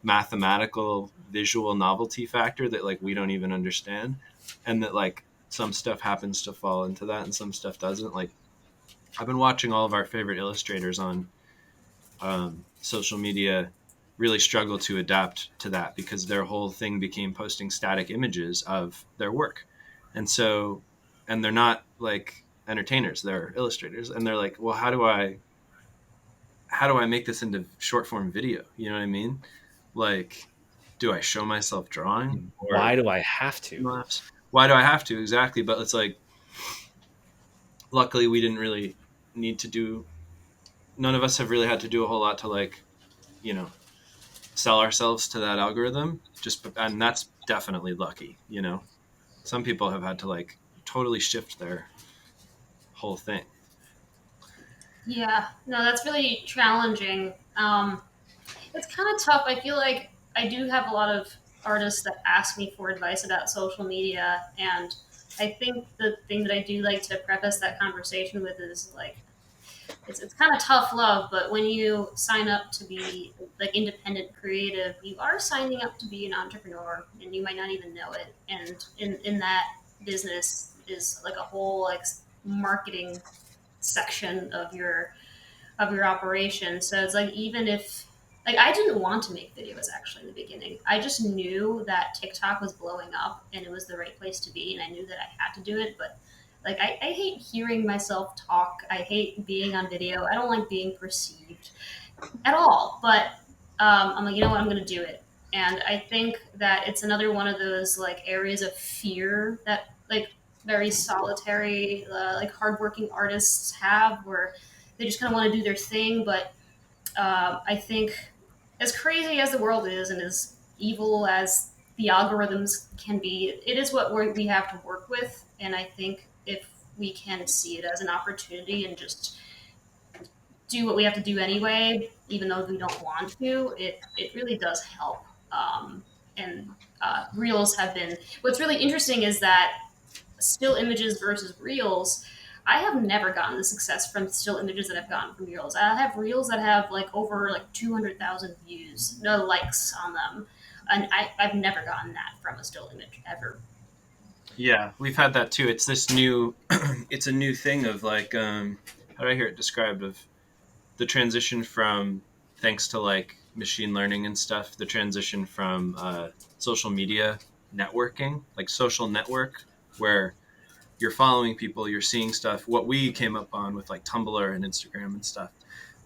mathematical visual novelty factor that like we don't even understand, and that like some stuff happens to fall into that and some stuff doesn't. Like I've been watching all of our favorite illustrators on social media really struggle to adapt to that because their whole thing became posting static images of their work. And so, and they're not like entertainers, they're illustrators. And they're like, well, how do I make this into short form video? You know what I mean? Like, do I show myself drawing or Why do I have to? why do I have to? Exactly. But it's like, luckily we didn't really need to do, none of us have really had to do a whole lot to like, you know, sell ourselves to that algorithm. Just, and that's definitely lucky, you know. Some people have had to like totally shift their whole thing. Yeah, no, that's really challenging. It's kind of tough. I feel like I do have a lot of artists that ask me for advice about social media, and I think the thing that I do like to preface that conversation with is like it's kind of tough love, but when you sign up to be like independent creative, you are signing up to be an entrepreneur, and you might not even know it. And in that business is like a whole like marketing section of your operation. So it's like even if like I didn't want to make videos actually in the beginning. I just knew that TikTok was blowing up and it was the right place to be, and I knew that I had to do it. But like I hate hearing myself talk. I hate being on video. I don't like being perceived at all. But I'm like, you know what, I'm gonna do it. And I think that it's another one of those like areas of fear that like very solitary, like hardworking artists have, where they just kind of want to do their thing. But I think, as crazy as the world is and as evil as the algorithms can be, it is what we have to work with. And I think if we can see it as an opportunity and just do what we have to do anyway, even though we don't want to, it really does help. And reels have been. What's really interesting is that still images versus reels. I have never gotten the success from still images that I've gotten from reels. I have reels that have like over like 200,000 views, no likes on them, and I've never gotten that from a still image ever. Yeah, we've had that too. It's this new, it's a new thing of like, how do I hear it described? Of the transition from, thanks to like machine learning and stuff, the transition from social media networking, like social network, where you're following people, you're seeing stuff. What we came up on with like Tumblr and Instagram and stuff,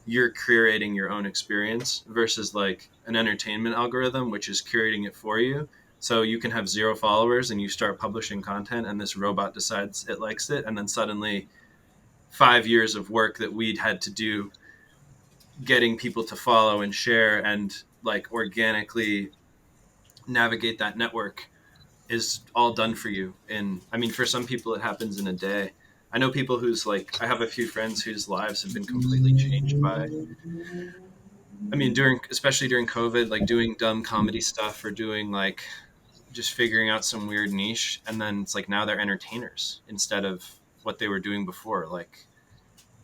you're curating your own experience versus like an entertainment algorithm, which is curating it for you. So you can have 0 followers and you start publishing content, and this robot decides it likes it, and then suddenly 5 years of work that we'd had to do getting people to follow and share and like organically navigate that network is all done for you. And I mean, for some people, it happens in a day. I know people whose like, I have a few friends whose lives have been completely changed by, I mean, especially during COVID, like doing dumb comedy stuff or doing like just figuring out some weird niche. And then it's like now they're entertainers instead of what they were doing before. Like,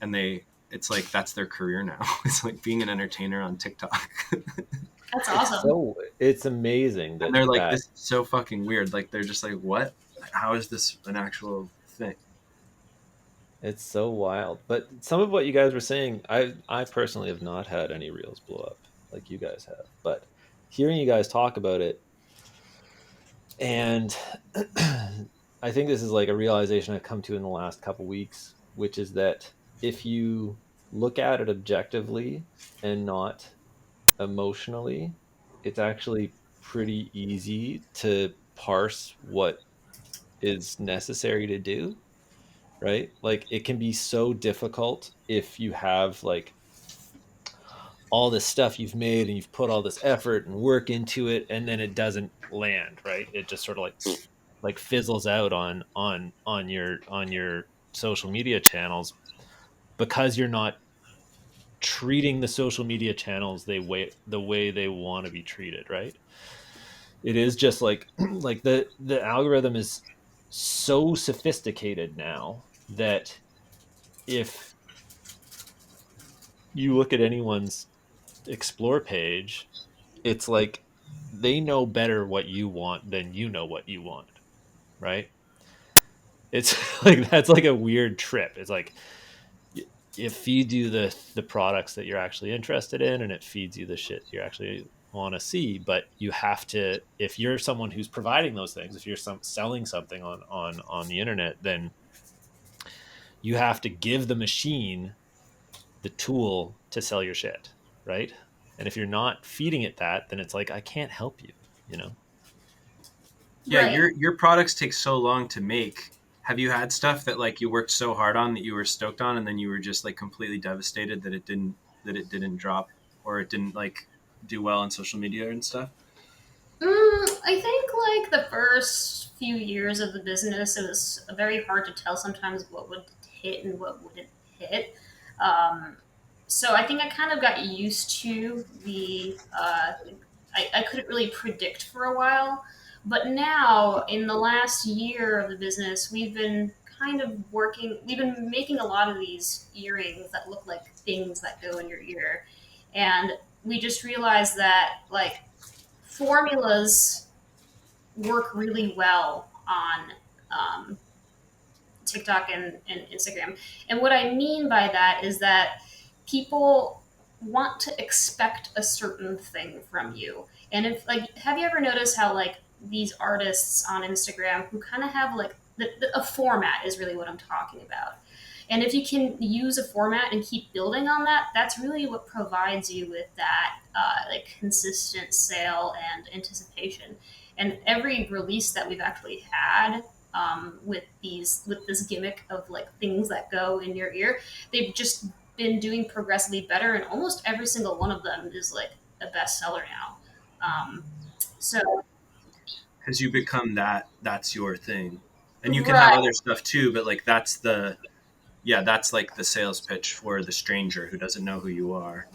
and it's like that's their career now. It's like being an entertainer on TikTok. That's It's awesome. so it's amazing And that they're like, that this is so fucking weird. Like, they're just like, what? How is this an actual thing? it's so wild. But some of what you guys were saying, I personally have not had any reels blow up like you guys have. But hearing you guys talk about it, and I think this is like a realization I've come to in the last couple weeks, which is that if you look at it objectively and not emotionally, it's actually pretty easy to parse what is necessary to do, right? Like it can be so difficult if you have like all this stuff you've made and you've put all this effort and work into it and then it doesn't land, right? It just sort of like fizzles out on your social media channels because you're not treating the social media channels the way they want to be treated, right? It is just like like the algorithm is so sophisticated now that if you look at anyone's explore page, it's like they know better what you want than you know what you want, right? It's like that's like a weird trip. It's like it feeds you the products that you're actually interested in, and it feeds you the shit you actually want to see. But you have to, if you're someone who's providing those things, if you're selling something on the internet, then you have to give the machine the tool to sell your shit, right? And if you're not feeding it that, then it's like I can't help you, you know. Yeah, Right. your products take so long to make. Have you had stuff that like you worked so hard on that you were stoked on, and then you were just like completely devastated that it didn't drop or it didn't like do well on social media and stuff? I think like the first few years of the business, it was very hard to tell sometimes what would hit and what wouldn't hit. Um, so I think I kind of got used to the. I couldn't really predict for a while, but now in the last year of the business, we've been kind of working. We've been making a lot of these earrings that look like things that go in your ear, and we just realized that like formulas work really well on TikTok and Instagram. And what I mean by that is that people want to expect a certain thing from you. And if like, have you ever noticed how like these artists on Instagram who kind of have like a format is really what I'm talking about. And if you can use a format and keep building on that, that's really what provides you with that like consistent sale and anticipation. And every release that we've actually had with this gimmick of like things that go in your ear, they've just been doing progressively better, and almost every single one of them is like a bestseller now. Um, so Because you become that's your thing, and you can have right. other stuff too, but like that's like the sales pitch for the stranger who doesn't know who you are.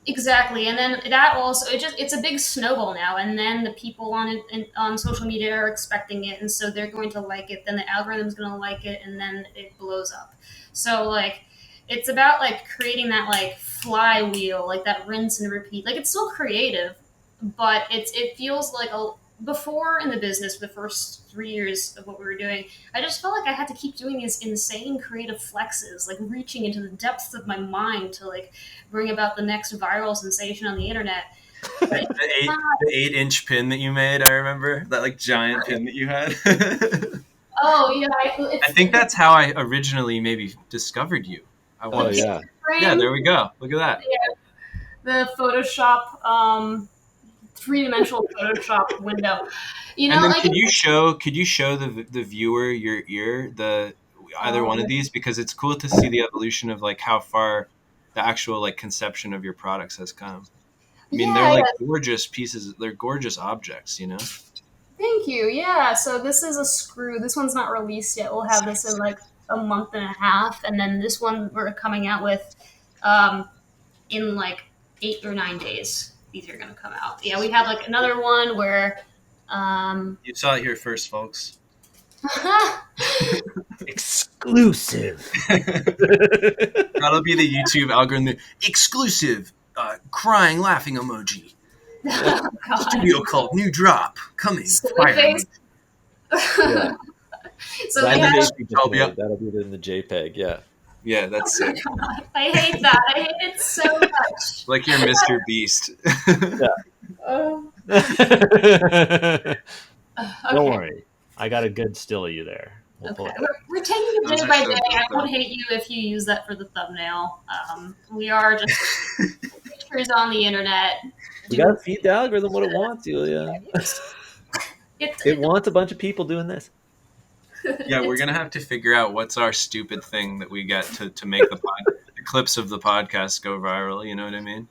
Exactly, and then that also it's a big snowball now, and then the people on on social media are expecting it, and so they're going to like it. Then the algorithm's going to like it, and then it blows up. So like, it's about like creating that like flywheel, like that rinse and repeat. Like it's still creative, but it feels like a before in the business the first 3 years of what we were doing, I just felt like I had to keep doing these insane creative flexes, like reaching into the depths of my mind to like bring about the next viral sensation on the internet. But it's The 8 inch pin that you made, I remember that like giant pin that you had. oh yeah, I think that's how I originally maybe discovered you. I the Oh want to say. yeah. picture Yeah, frame, there we go. Look at that. the Photoshop, three-dimensional Photoshop window. You know, And then like could you show the viewer your ear, the either one of these, because it's cool to see the evolution of like how far the actual like conception of your products has come. I mean, they're Yeah, like yeah. gorgeous pieces. They're gorgeous objects, you know? Thank you. Yeah. So this is a screw. This one's not released yet. We'll have this in like a month and a half, and then this one we're coming out with um, in like 8 or 9 days. These are gonna come out. Yeah, we have like another one where. Um, You saw it here first, folks. Exclusive. That'll be the YouTube algorithm. Exclusive, crying, laughing emoji. oh God. Studio Cult, new drop, coming. Silly Fire face. emoji. Yeah, So we that's have. basically just made. That'll be in the JPEG. Yeah. Yeah, that's sick. God, I hate that. I hate it so much. Like you're Mr. Beast. Oh. Don't Okay. worry, I got a good still of you there. We'll pull Okay. it. We're taking it Those day are by so day. cool, I though. won't hate you if you use that for the thumbnail. We are just pictures on the internet. You gotta feed the algorithm what it wants, Yuliya. It, It wants a bunch of people doing this. Yeah, we're gonna have to figure out what's our stupid thing that we get to make the clips of the podcast go viral. You know what I mean?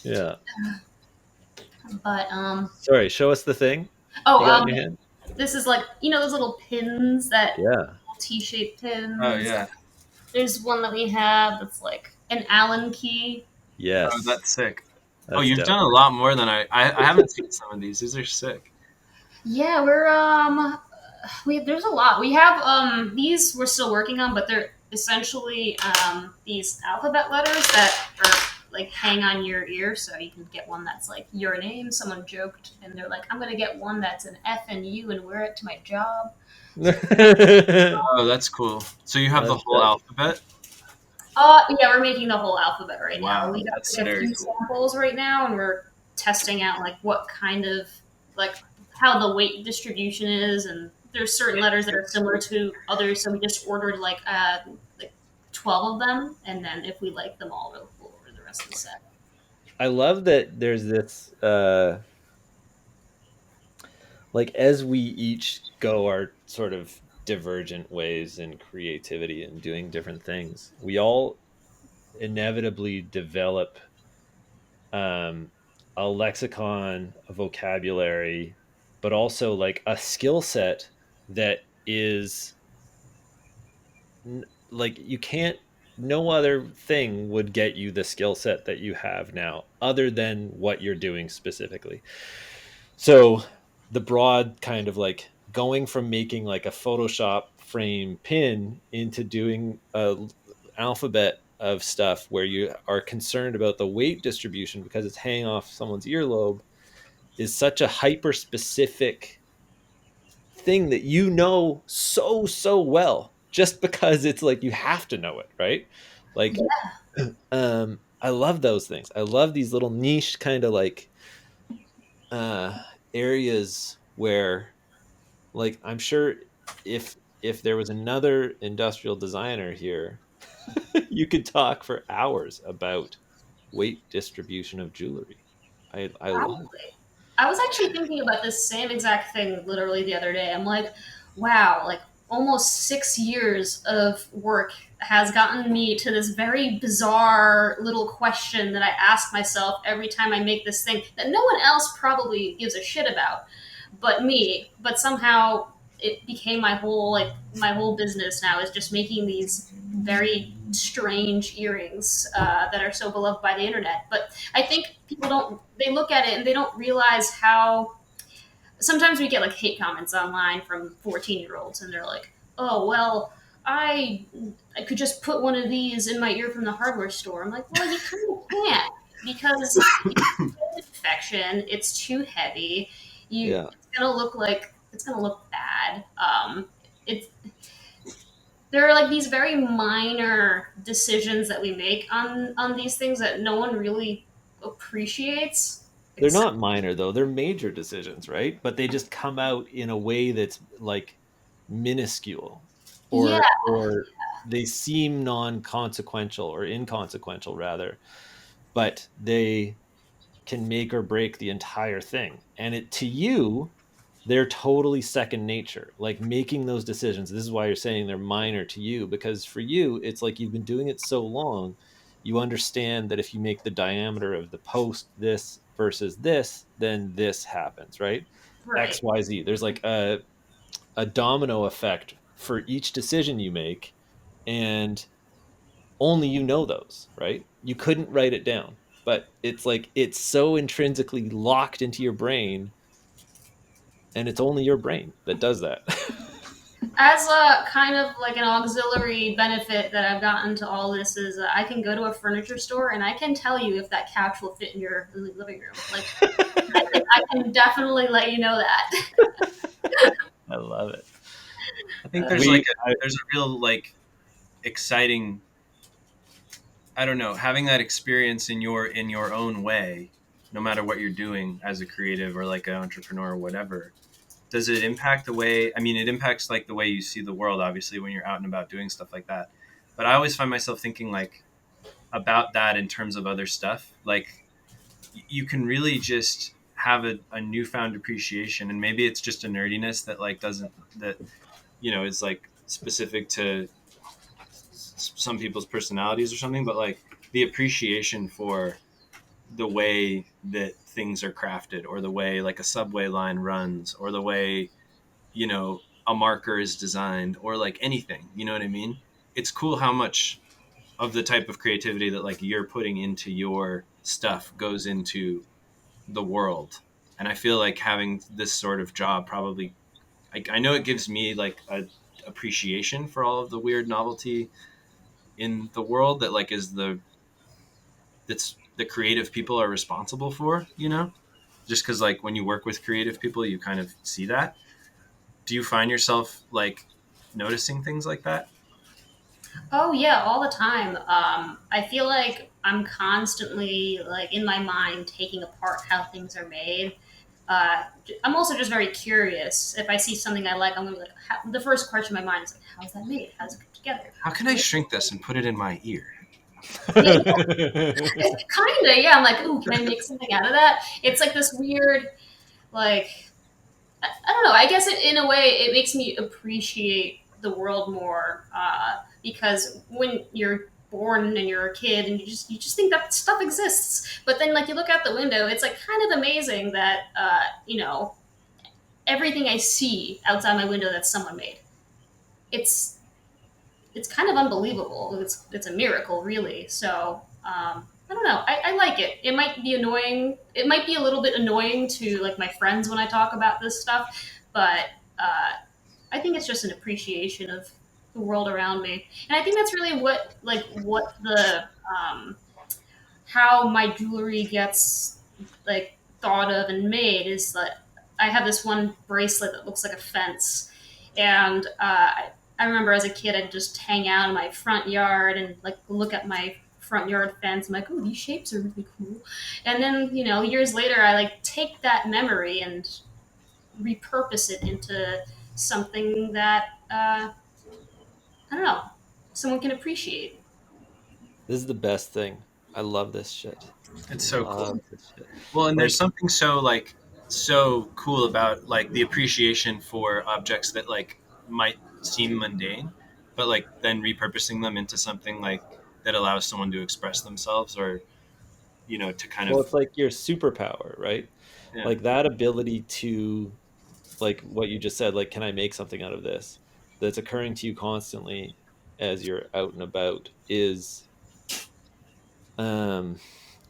Yeah. but Sorry, show us the thing oh you got in your hand. this is like those little pins that Yeah. T-shaped pins. Oh yeah. There's one that we have that's like an Allen key. Oh, Yes. that's sick. Oh, That's you've dope. done a lot more than I haven't seen some of these. These are sick. Yeah, there's a lot. We have these we're still working on, but they're essentially these alphabet letters that are like hang on your ear, so you can get one that's like your name. Someone joked, and they're like, "I'm gonna get one that's an F and U and wear it to my job." Oh, that's cool. So you have the That's whole dope. alphabet? Yeah, we're making the whole alphabet right now. Wow, We got that's like, a very few cool. samples right now, and we're testing out like what kind of like how the weight distribution is, and there's certain letters that are similar to others. So we just ordered like 12 of them, and then if we like them all, we'll order the rest of the set. I love that there's this like as we each go our sort of divergent ways in creativity and doing different things, we all inevitably develop um, a lexicon, a vocabulary, but also like a skill set that is like you can't. No other thing would get you the skill set that you have now, other than what you're doing specifically. So the broad kind of like going from making like a Photoshop frame pin into doing a alphabet of stuff where you are concerned about the weight distribution because it's hanging off someone's earlobe is such a hyper specific thing that you know so well just because it's like you have to know it, right? Like I love those things. I love these little niche kind of like uh areas where like I'm sure if there was another industrial designer here, you could talk for hours about weight distribution of jewelry. I love it. Probably. I was actually thinking about this same exact thing literally the other day. I'm like, wow, like almost 6 years of work has gotten me to this very bizarre little question that I ask myself every time I make this thing that no one else probably gives a shit about but me. But somehow it became my whole business now is just making these very strange earrings that are so beloved by the internet. But I think people don't they look at it and they don't realize how sometimes we get like hate comments online from 14-year-olds and they're like, "Oh, well, I I could just put one of these in my ear from the hardware store." I'm like, "Well, you kind of can't because you get infection, it's too heavy. Yeah. It's going to look bad." It's there are like these very minor decisions that we make on these things that no one really appreciates They're except not minor though. They're major decisions, right? But they just come out in a way that's like minuscule yeah. or they seem non-consequential or inconsequential rather, but they can make or break the entire thing. And it to you they're totally second nature. Like making those decisions. This is why you're saying they're minor to you, because for you, it's like you've been doing it so long, you understand that if you make the diameter of the post this versus this, then this happens, right? Right. XYZ. There's like a domino effect for each decision you make, and only you know those, right? You couldn't write it down, but it's like it's so intrinsically locked into your brain, and it's only your brain that does that. As a kind of like an auxiliary benefit that I've gotten to all this is I can go to a furniture store and I can tell you if that couch will fit in your living room. Like I can definitely let you know that. I love it. I think We, there's a real like exciting, I don't know, having that experience in your own way, no matter what you're doing as a creative or like an entrepreneur or whatever. Does it impact the way, I mean, it impacts like the way you see the world, obviously, when you're out and about doing stuff like that. But I always find myself thinking like about that in terms of other stuff. Like you can really just have a newfound appreciation, and maybe it's just a nerdiness that like doesn't, that, you know, is like specific to some people's personalities or something, but like the appreciation for the way that things are crafted, or the way like a subway line runs, or the way, you know, a marker is designed, or like anything, you know what I mean? It's cool how much of the type of creativity that like you're putting into your stuff goes into the world. And I feel like having this sort of job probably, I know it gives me like a appreciation for all of the weird novelty in the world that like is that's the creative people are responsible for, you know, just because like when you work with creative people you kind of see that. Do you find yourself like noticing things like that? Oh yeah, all the time. I feel like I'm constantly like in my mind taking apart how things are made. I'm also just very curious. If I see something I like, I'm gonna be like, the first question in my mind is like, how's that made? How's it put together? How can I shrink this and put it in my ear? Yeah, kind of. Yeah, I'm like, ooh, can I make something out of that? It's like this weird, like, I don't know. I guess in a way, it makes me appreciate the world more because when you're born and you're a kid and you just think that stuff exists, but then like you look out the window, it's like kind of amazing that everything I see outside my window that someone made. It's it's kind of unbelievable. It's a miracle, really. So I don't know. I like it. It might be annoying. It might be a little bit annoying to like my friends when I talk about this stuff, but I think it's just an appreciation of the world around me, and I think that's really what the how my jewelry gets like thought of and made is that I have this one bracelet that looks like a fence, and I remember as a kid I'd just hang out in my front yard and like look at my front yard fence. I'm like, oh, these shapes are really cool. And then years later, I like take that memory and repurpose it into something that I don't know, someone can appreciate. this is the best thing. I love this shit. I It's so cool. love this shit. Well, and there's Like, something so like so cool about like the appreciation for objects that like might seem mundane, but like then repurposing them into something like that allows someone to express themselves, or you know, to kind well, of, it's like your superpower, right? yeah. Like that ability to, like what you just said, like, can I make something out of this? That's occurring to you constantly as you're out and about is, um,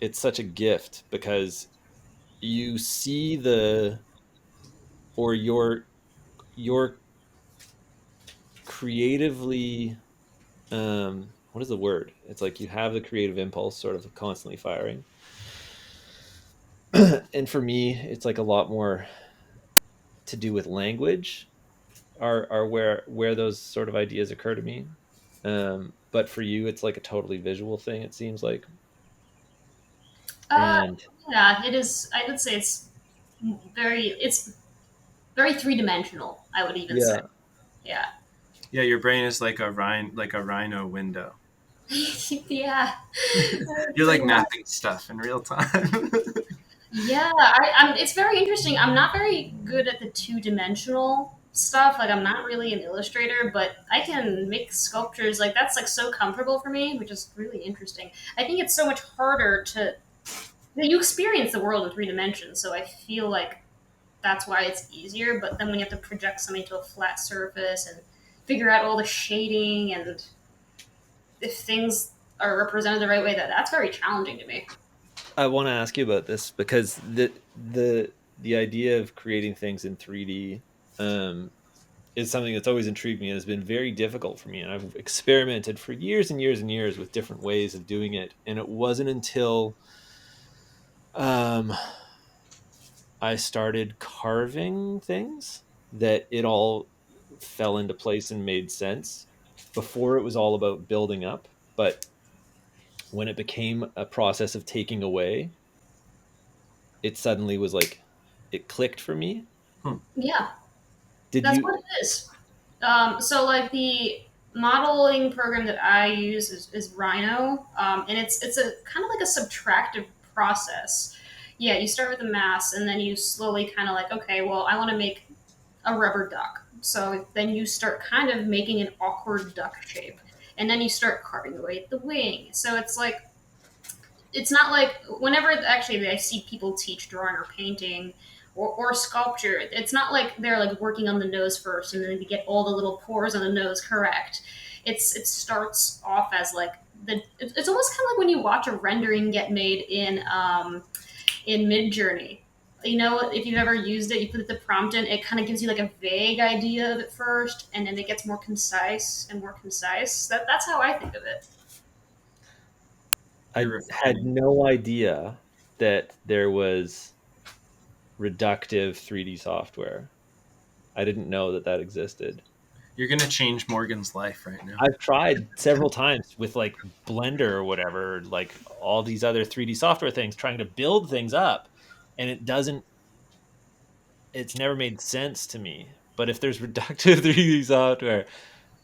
it's such a gift because you see or you're creatively, what is the word? It's like you have the creative impulse sort of constantly firing. And for me, it's like a lot more to do with language are where those sort of ideas occur to me. But for you, it's like a totally visual thing. It seems like, Uh, and yeah, it is. I would say it's very three dimensional. I would even say, yeah, yeah, Yeah, your brain is like a rhino window. yeah. You're Pretty like much. mapping stuff in real time. Yeah, it's very interesting. I'm not very good at the two-dimensional stuff. Like, I'm not really an illustrator, but I can make sculptures. Like, that's like so comfortable for me, which is really interesting. I think it's so much harder to you experience the world in three dimensions, so I feel like that's why it's easier. But then when you have to project something to a flat surface and figure out all the shading and if things are represented the right way, that's very challenging to me. I want to ask you about this because the idea of creating things in 3D um, is something that's always intrigued me and has been very difficult for me. And I've experimented for years and years and years with different ways of doing it. And it wasn't until um, I started carving things that it all fell into place and made sense. Before it was all about building up, but when it became a process of taking away, it suddenly was like it clicked for me. Hmm. Yeah, Did that's you? what it is. So like the modeling program that I use is Rhino, and it's a kind of like a subtractive process. Yeah, you start with a mass, and then you slowly kind of like, okay, well, I want to make a rubber duck. So then you start kind of making an awkward duck shape, and then you start carving away at the wing. So it's like it's not like whenever actually I see people teach drawing or painting or sculpture, it's not like they're like working on the nose first and then they get all the little pores on the nose correct. It starts off as like it's almost kind of like when you watch a rendering get made in Midjourney. You know, if you've ever used it, you put the prompt in, it kind of gives you like a vague idea of it first, and then it gets more concise and more concise. That's how I think of it. You're I had refining. no idea that there was reductive 3D software. I didn't know that that existed. You're gonna change Morgan's life right now. I've tried several times with like Blender or whatever, like all these other 3D software things, trying to build things up, and it doesn't. It's never made sense to me. But if there's reductive 3D software,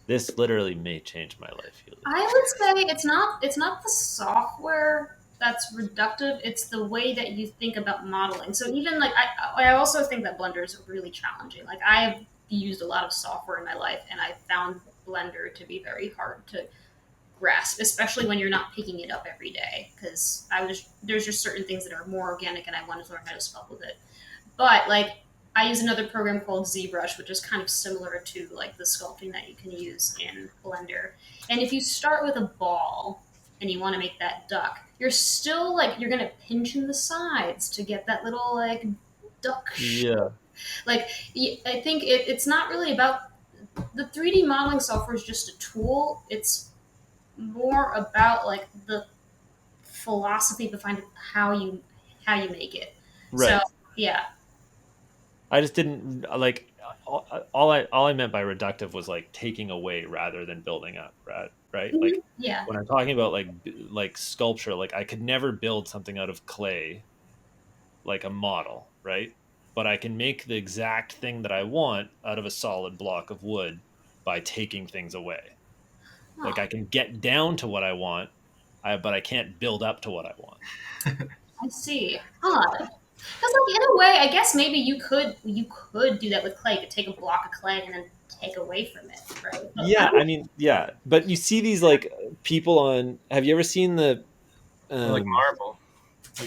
this literally may change my life, Yulia. I would say it's not the software that's reductive. It's the way that you think about modeling. So even like I also think that Blender is really challenging. Like I have used a lot of software in my life, and I found Blender to be very hard to grasp, especially when you're not picking it up every day. Because there's just certain things that are more organic, and I wanted to learn how to sculpt with it. But like I use another program called ZBrush, which is kind of similar to like the sculpting that you can use in Blender. And if you start with a ball and you want to make that duck, you're still like you're gonna pinch in the sides to get that little like duck. Yeah. Like I think it's not really about the 3D modeling software is just a tool. It's more about like the philosophy behind how you make it. So Right. yeah, I just didn't like all I meant by reductive was like taking away rather than building up, right? Right? Like yeah. when I'm talking about like sculpture, like I could never build something out of clay like a model, right? But I can make the exact thing that I want out of a solid block of wood by taking things away. Like Oh, I can get down to what I want, but I can't build up to what I want. I see. Odd. Because like in a way, I guess maybe you could do that with clay. You could take a block of clay and then take away from it, right? But I Yeah, I don't. mean, yeah, but you see these like people on. Have you ever seen the Or like um marble,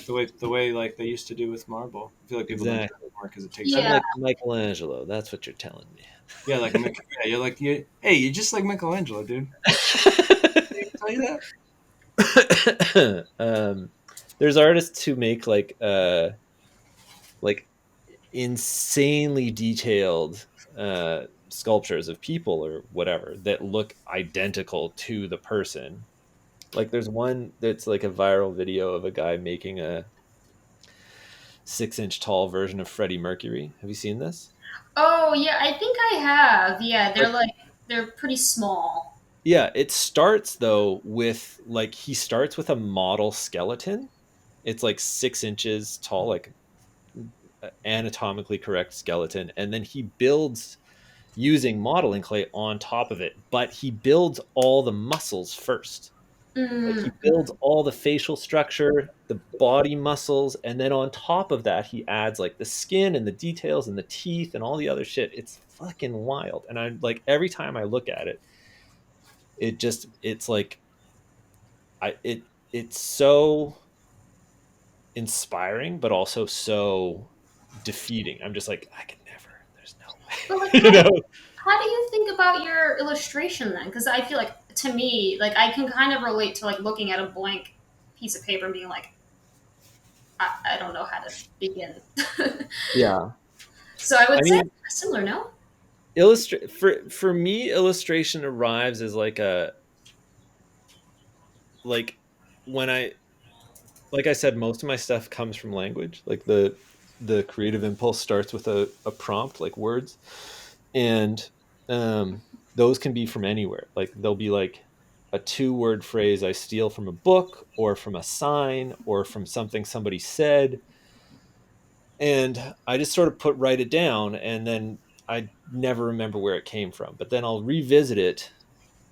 like the way like they used to do with marble. I feel like people don't do exactly? it anymore because it takes I'm forever. Yeah, like Michelangelo. That's what you're telling me. Yeah, like yeah, you're like hey, you're just like Michelangelo, dude. Did I tell you that? There's artists who make like insanely detailed sculptures of people or whatever that look identical to the person. Like there's one that's like a viral video of a guy making a 6 inch tall version of Freddie Mercury. Have you seen this? oh yeah, I think I have. Yeah, they're Like, like they're pretty small. yeah, it starts though with like he starts with a model skeleton. It's like 6 inches tall, like anatomically correct skeleton, and then he builds using modeling clay on top of it, but he builds all the muscles first. Like he Mm-hmm. builds all the facial structure, the body muscles, and then on top of that, he adds like the skin and the details and the teeth and all the other shit. It's fucking wild. And I like every time I look at it, it's like it's so inspiring, but also so defeating. I'm just like, I could never. There's But like, no way. You know? how do you think about your illustration then? Because I feel like to me, like I can kind of relate to like looking at a blank piece of paper and being like, I don't know how to begin. Yeah. So I I would say mean, similar, no? illustrate for me, illustration arrives as like a like when I like I said, most of my stuff comes from language. Like the creative impulse starts with a prompt, like words, and um, those can be from anywhere. Like they'll be like a two-word phrase I steal from a book or from a sign or from something somebody said, and I just sort of write it down, and then I never remember where it came from. But then I'll revisit it,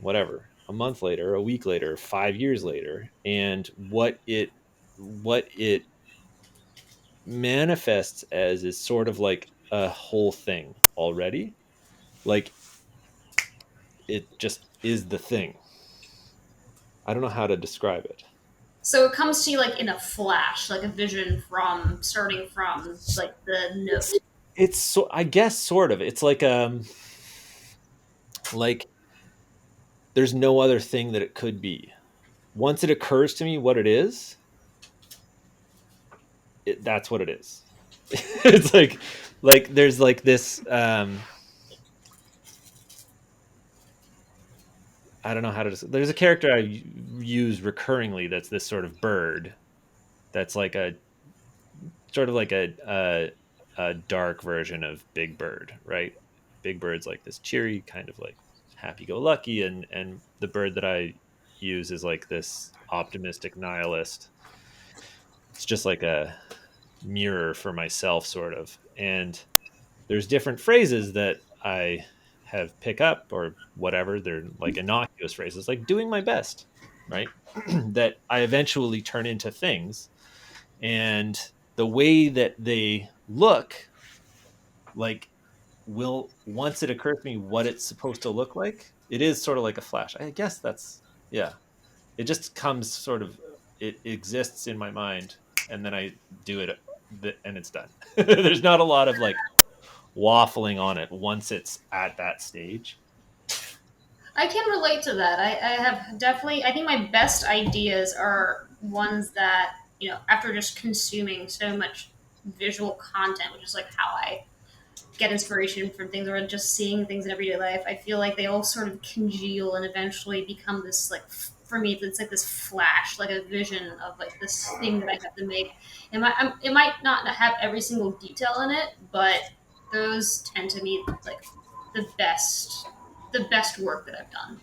whatever, a month later, a week later, 5 years later, and what it manifests as is sort of like a whole thing already. Like it just is the thing. I don't know how to describe it. So it comes to you like in a flash, like a vision from starting from like the It's note. it's so I guess sort of. It's like there's no other thing that it could be. Once it occurs to me what it is, that's what it is. It's like there's like this I don't know how to there's a character I use recurringly that's this sort of bird that's like a sort of like a dark version of Big Bird, right? Big Bird's like this cheery kind of like happy-go-lucky, and the bird that I use is like this optimistic nihilist. It's just like a mirror for myself, sort of. And there's different phrases that I have pick up or whatever. They're like innocuous phrases, like doing my best, right? That I eventually turn into things, and the way that they look like will once it occurs to me what it's supposed to look like, it is sort of like a flash. I guess that's yeah. It just comes sort of it exists in my mind, and then I do it, and it's done. There's not a lot of like waffling on it once it's at that stage. I can relate to that. I have definitely, I think my best ideas are ones that, after just consuming so much visual content, which is like how I get inspiration from things or just seeing things in everyday life, I feel like they all sort of congeal and eventually become this like for me it's like this flash, like a vision of like this thing that I have to make. It might not have every single detail in it, but those tend to be like the best the best work that I've done.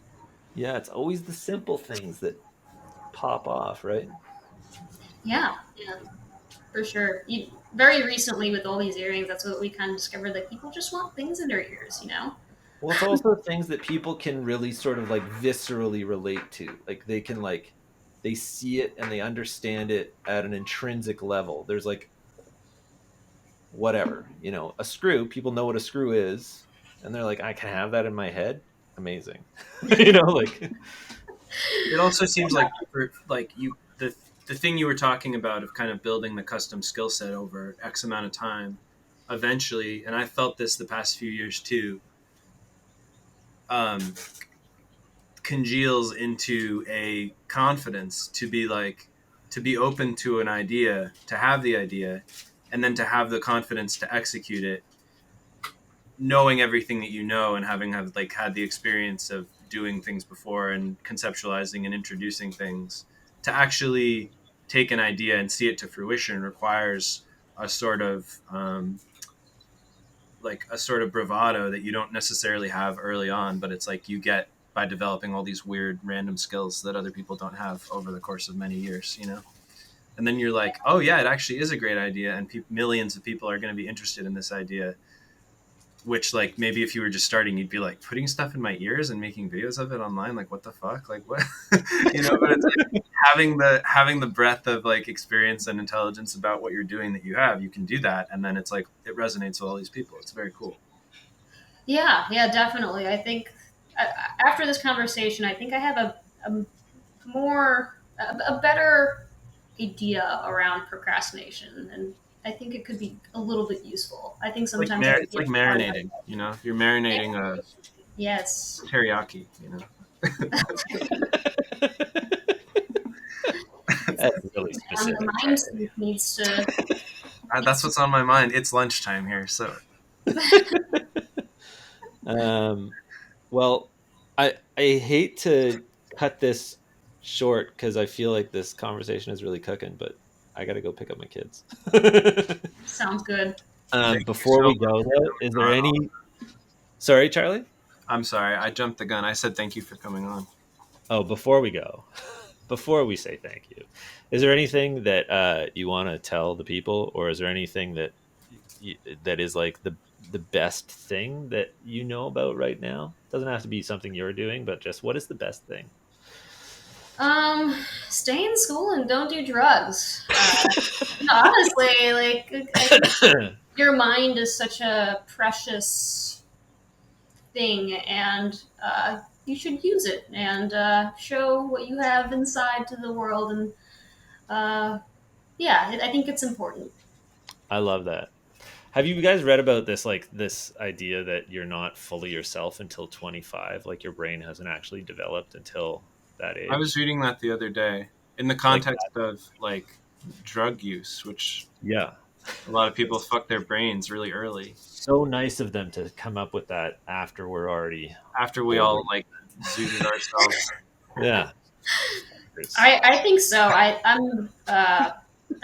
Yeah, it's always the simple things that pop off, right? Yeah, yeah, for sure. Very recently with all these earrings, that's what we kind of discovered. Like people just want things in their ears. Well, it's also things that people can really sort of like viscerally relate to. Like they can like they see it and they understand it at an intrinsic level. There's like whatever, a screw, people know what a screw is, and they're like, I can have that in my head. Amazing. Like It also seems like for like you the thing you were talking about of kind of building the custom skill set over X amount of time, eventually, and I felt this the past few years too, um, congeals into a confidence to be like to be open to an idea, to have the idea, and then to have the confidence to execute it, knowing everything that you know and having had the experience of doing things before and conceptualizing and introducing things, to actually take an idea and see it to fruition requires a sort of like a sort of bravado that you don't necessarily have early on, but it's like you get by developing all these weird random skills that other people don't have over the course of many years. And then you're like, oh yeah, it actually is a great idea, and millions of people are going to be interested in this idea which like maybe if you were just starting, you'd be like putting stuff in my ears and making videos of it online. Like what the fuck? Like what? But it's like having the breadth of like experience and intelligence about what you're doing that you can do that. And then it's like, it resonates with all these people. It's very cool. Yeah, definitely. I think after this conversation, I think I have a a better idea around procrastination, and I think it could be a little bit useful. I think sometimes I It's like get hard on marinating, you're marinating a it. Yes. teriyaki. That's really The specific. mind needs to. That's what's on my mind. It's lunchtime here, so Um, well, I hate to cut this short because I feel like this conversation is really cooking, but I got to go pick up my kids. Sounds good. thank you Before so we much go, for though, is there coming any? on. Sorry, Charlie. I'm sorry, I jumped the gun. I said thank you for coming on. Oh, before we go, before we say thank you, is there anything that you want to tell the people, or is there anything that that is like the best thing that you know about right now? Doesn't have to be something you're doing, but just what is the best thing? Um, Stay in school and don't do drugs. Honestly, like I think your mind is such a precious thing, and you should use it and show what you have inside to the world. And uh, yeah, I think it's important. I love that. Have you guys read about this, like this idea that you're not fully yourself until 25? Like your brain hasn't actually developed until that I was age? reading that the other day in the Like context of like drug use, which yeah. a lot of people fuck their brains really early So nice of them to come up with that after we're already after we older. all like zooted ourselves. Yeah. I think so.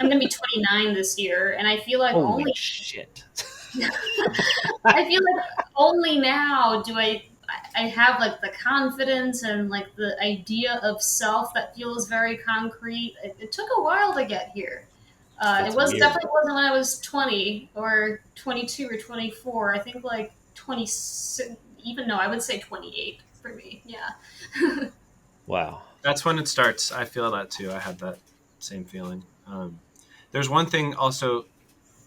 I'm gonna be 29 this year, and I feel like Holy only shit. I feel like only now do I have like the confidence and like the idea of self that feels very concrete. It took a while to get here. It It's was weird. definitely wasn't when I was 20 or 22 or 24. I think like 20, even no, I would say 28 for me. Yeah. Wow. That's when it starts. I feel that too. I had that same feeling. There's one thing also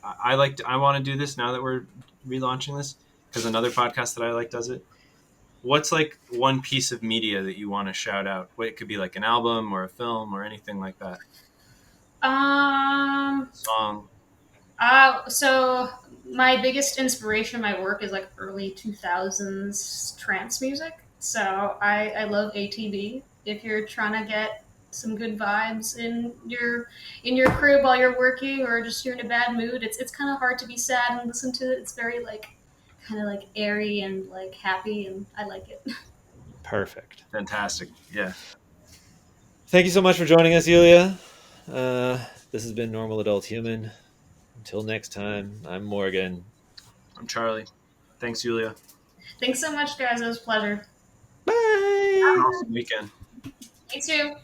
I want to do this now that we're relaunching this because another podcast that I like does it. What's like one piece of media that you want to shout out? What, it could be like an album or a film or anything like that. um. Song. So my biggest inspiration, my work is like early 2000s trance music. So I love ATB. If you're trying to get some good vibes in your crib while you're working, or just you're in a bad mood, it's kind of hard to be sad and listen to it. It's very like kind of like airy and like happy, and I like it. Perfect. Fantastic. Yeah. Thank you so much for joining us, Yulia. This has been Normal Adult Human. Until next time, I'm Morgan. I'm Charlie. Thanks, Yuliya. Thanks so much, guys. It was a pleasure. Bye. Have an awesome weekend. You too.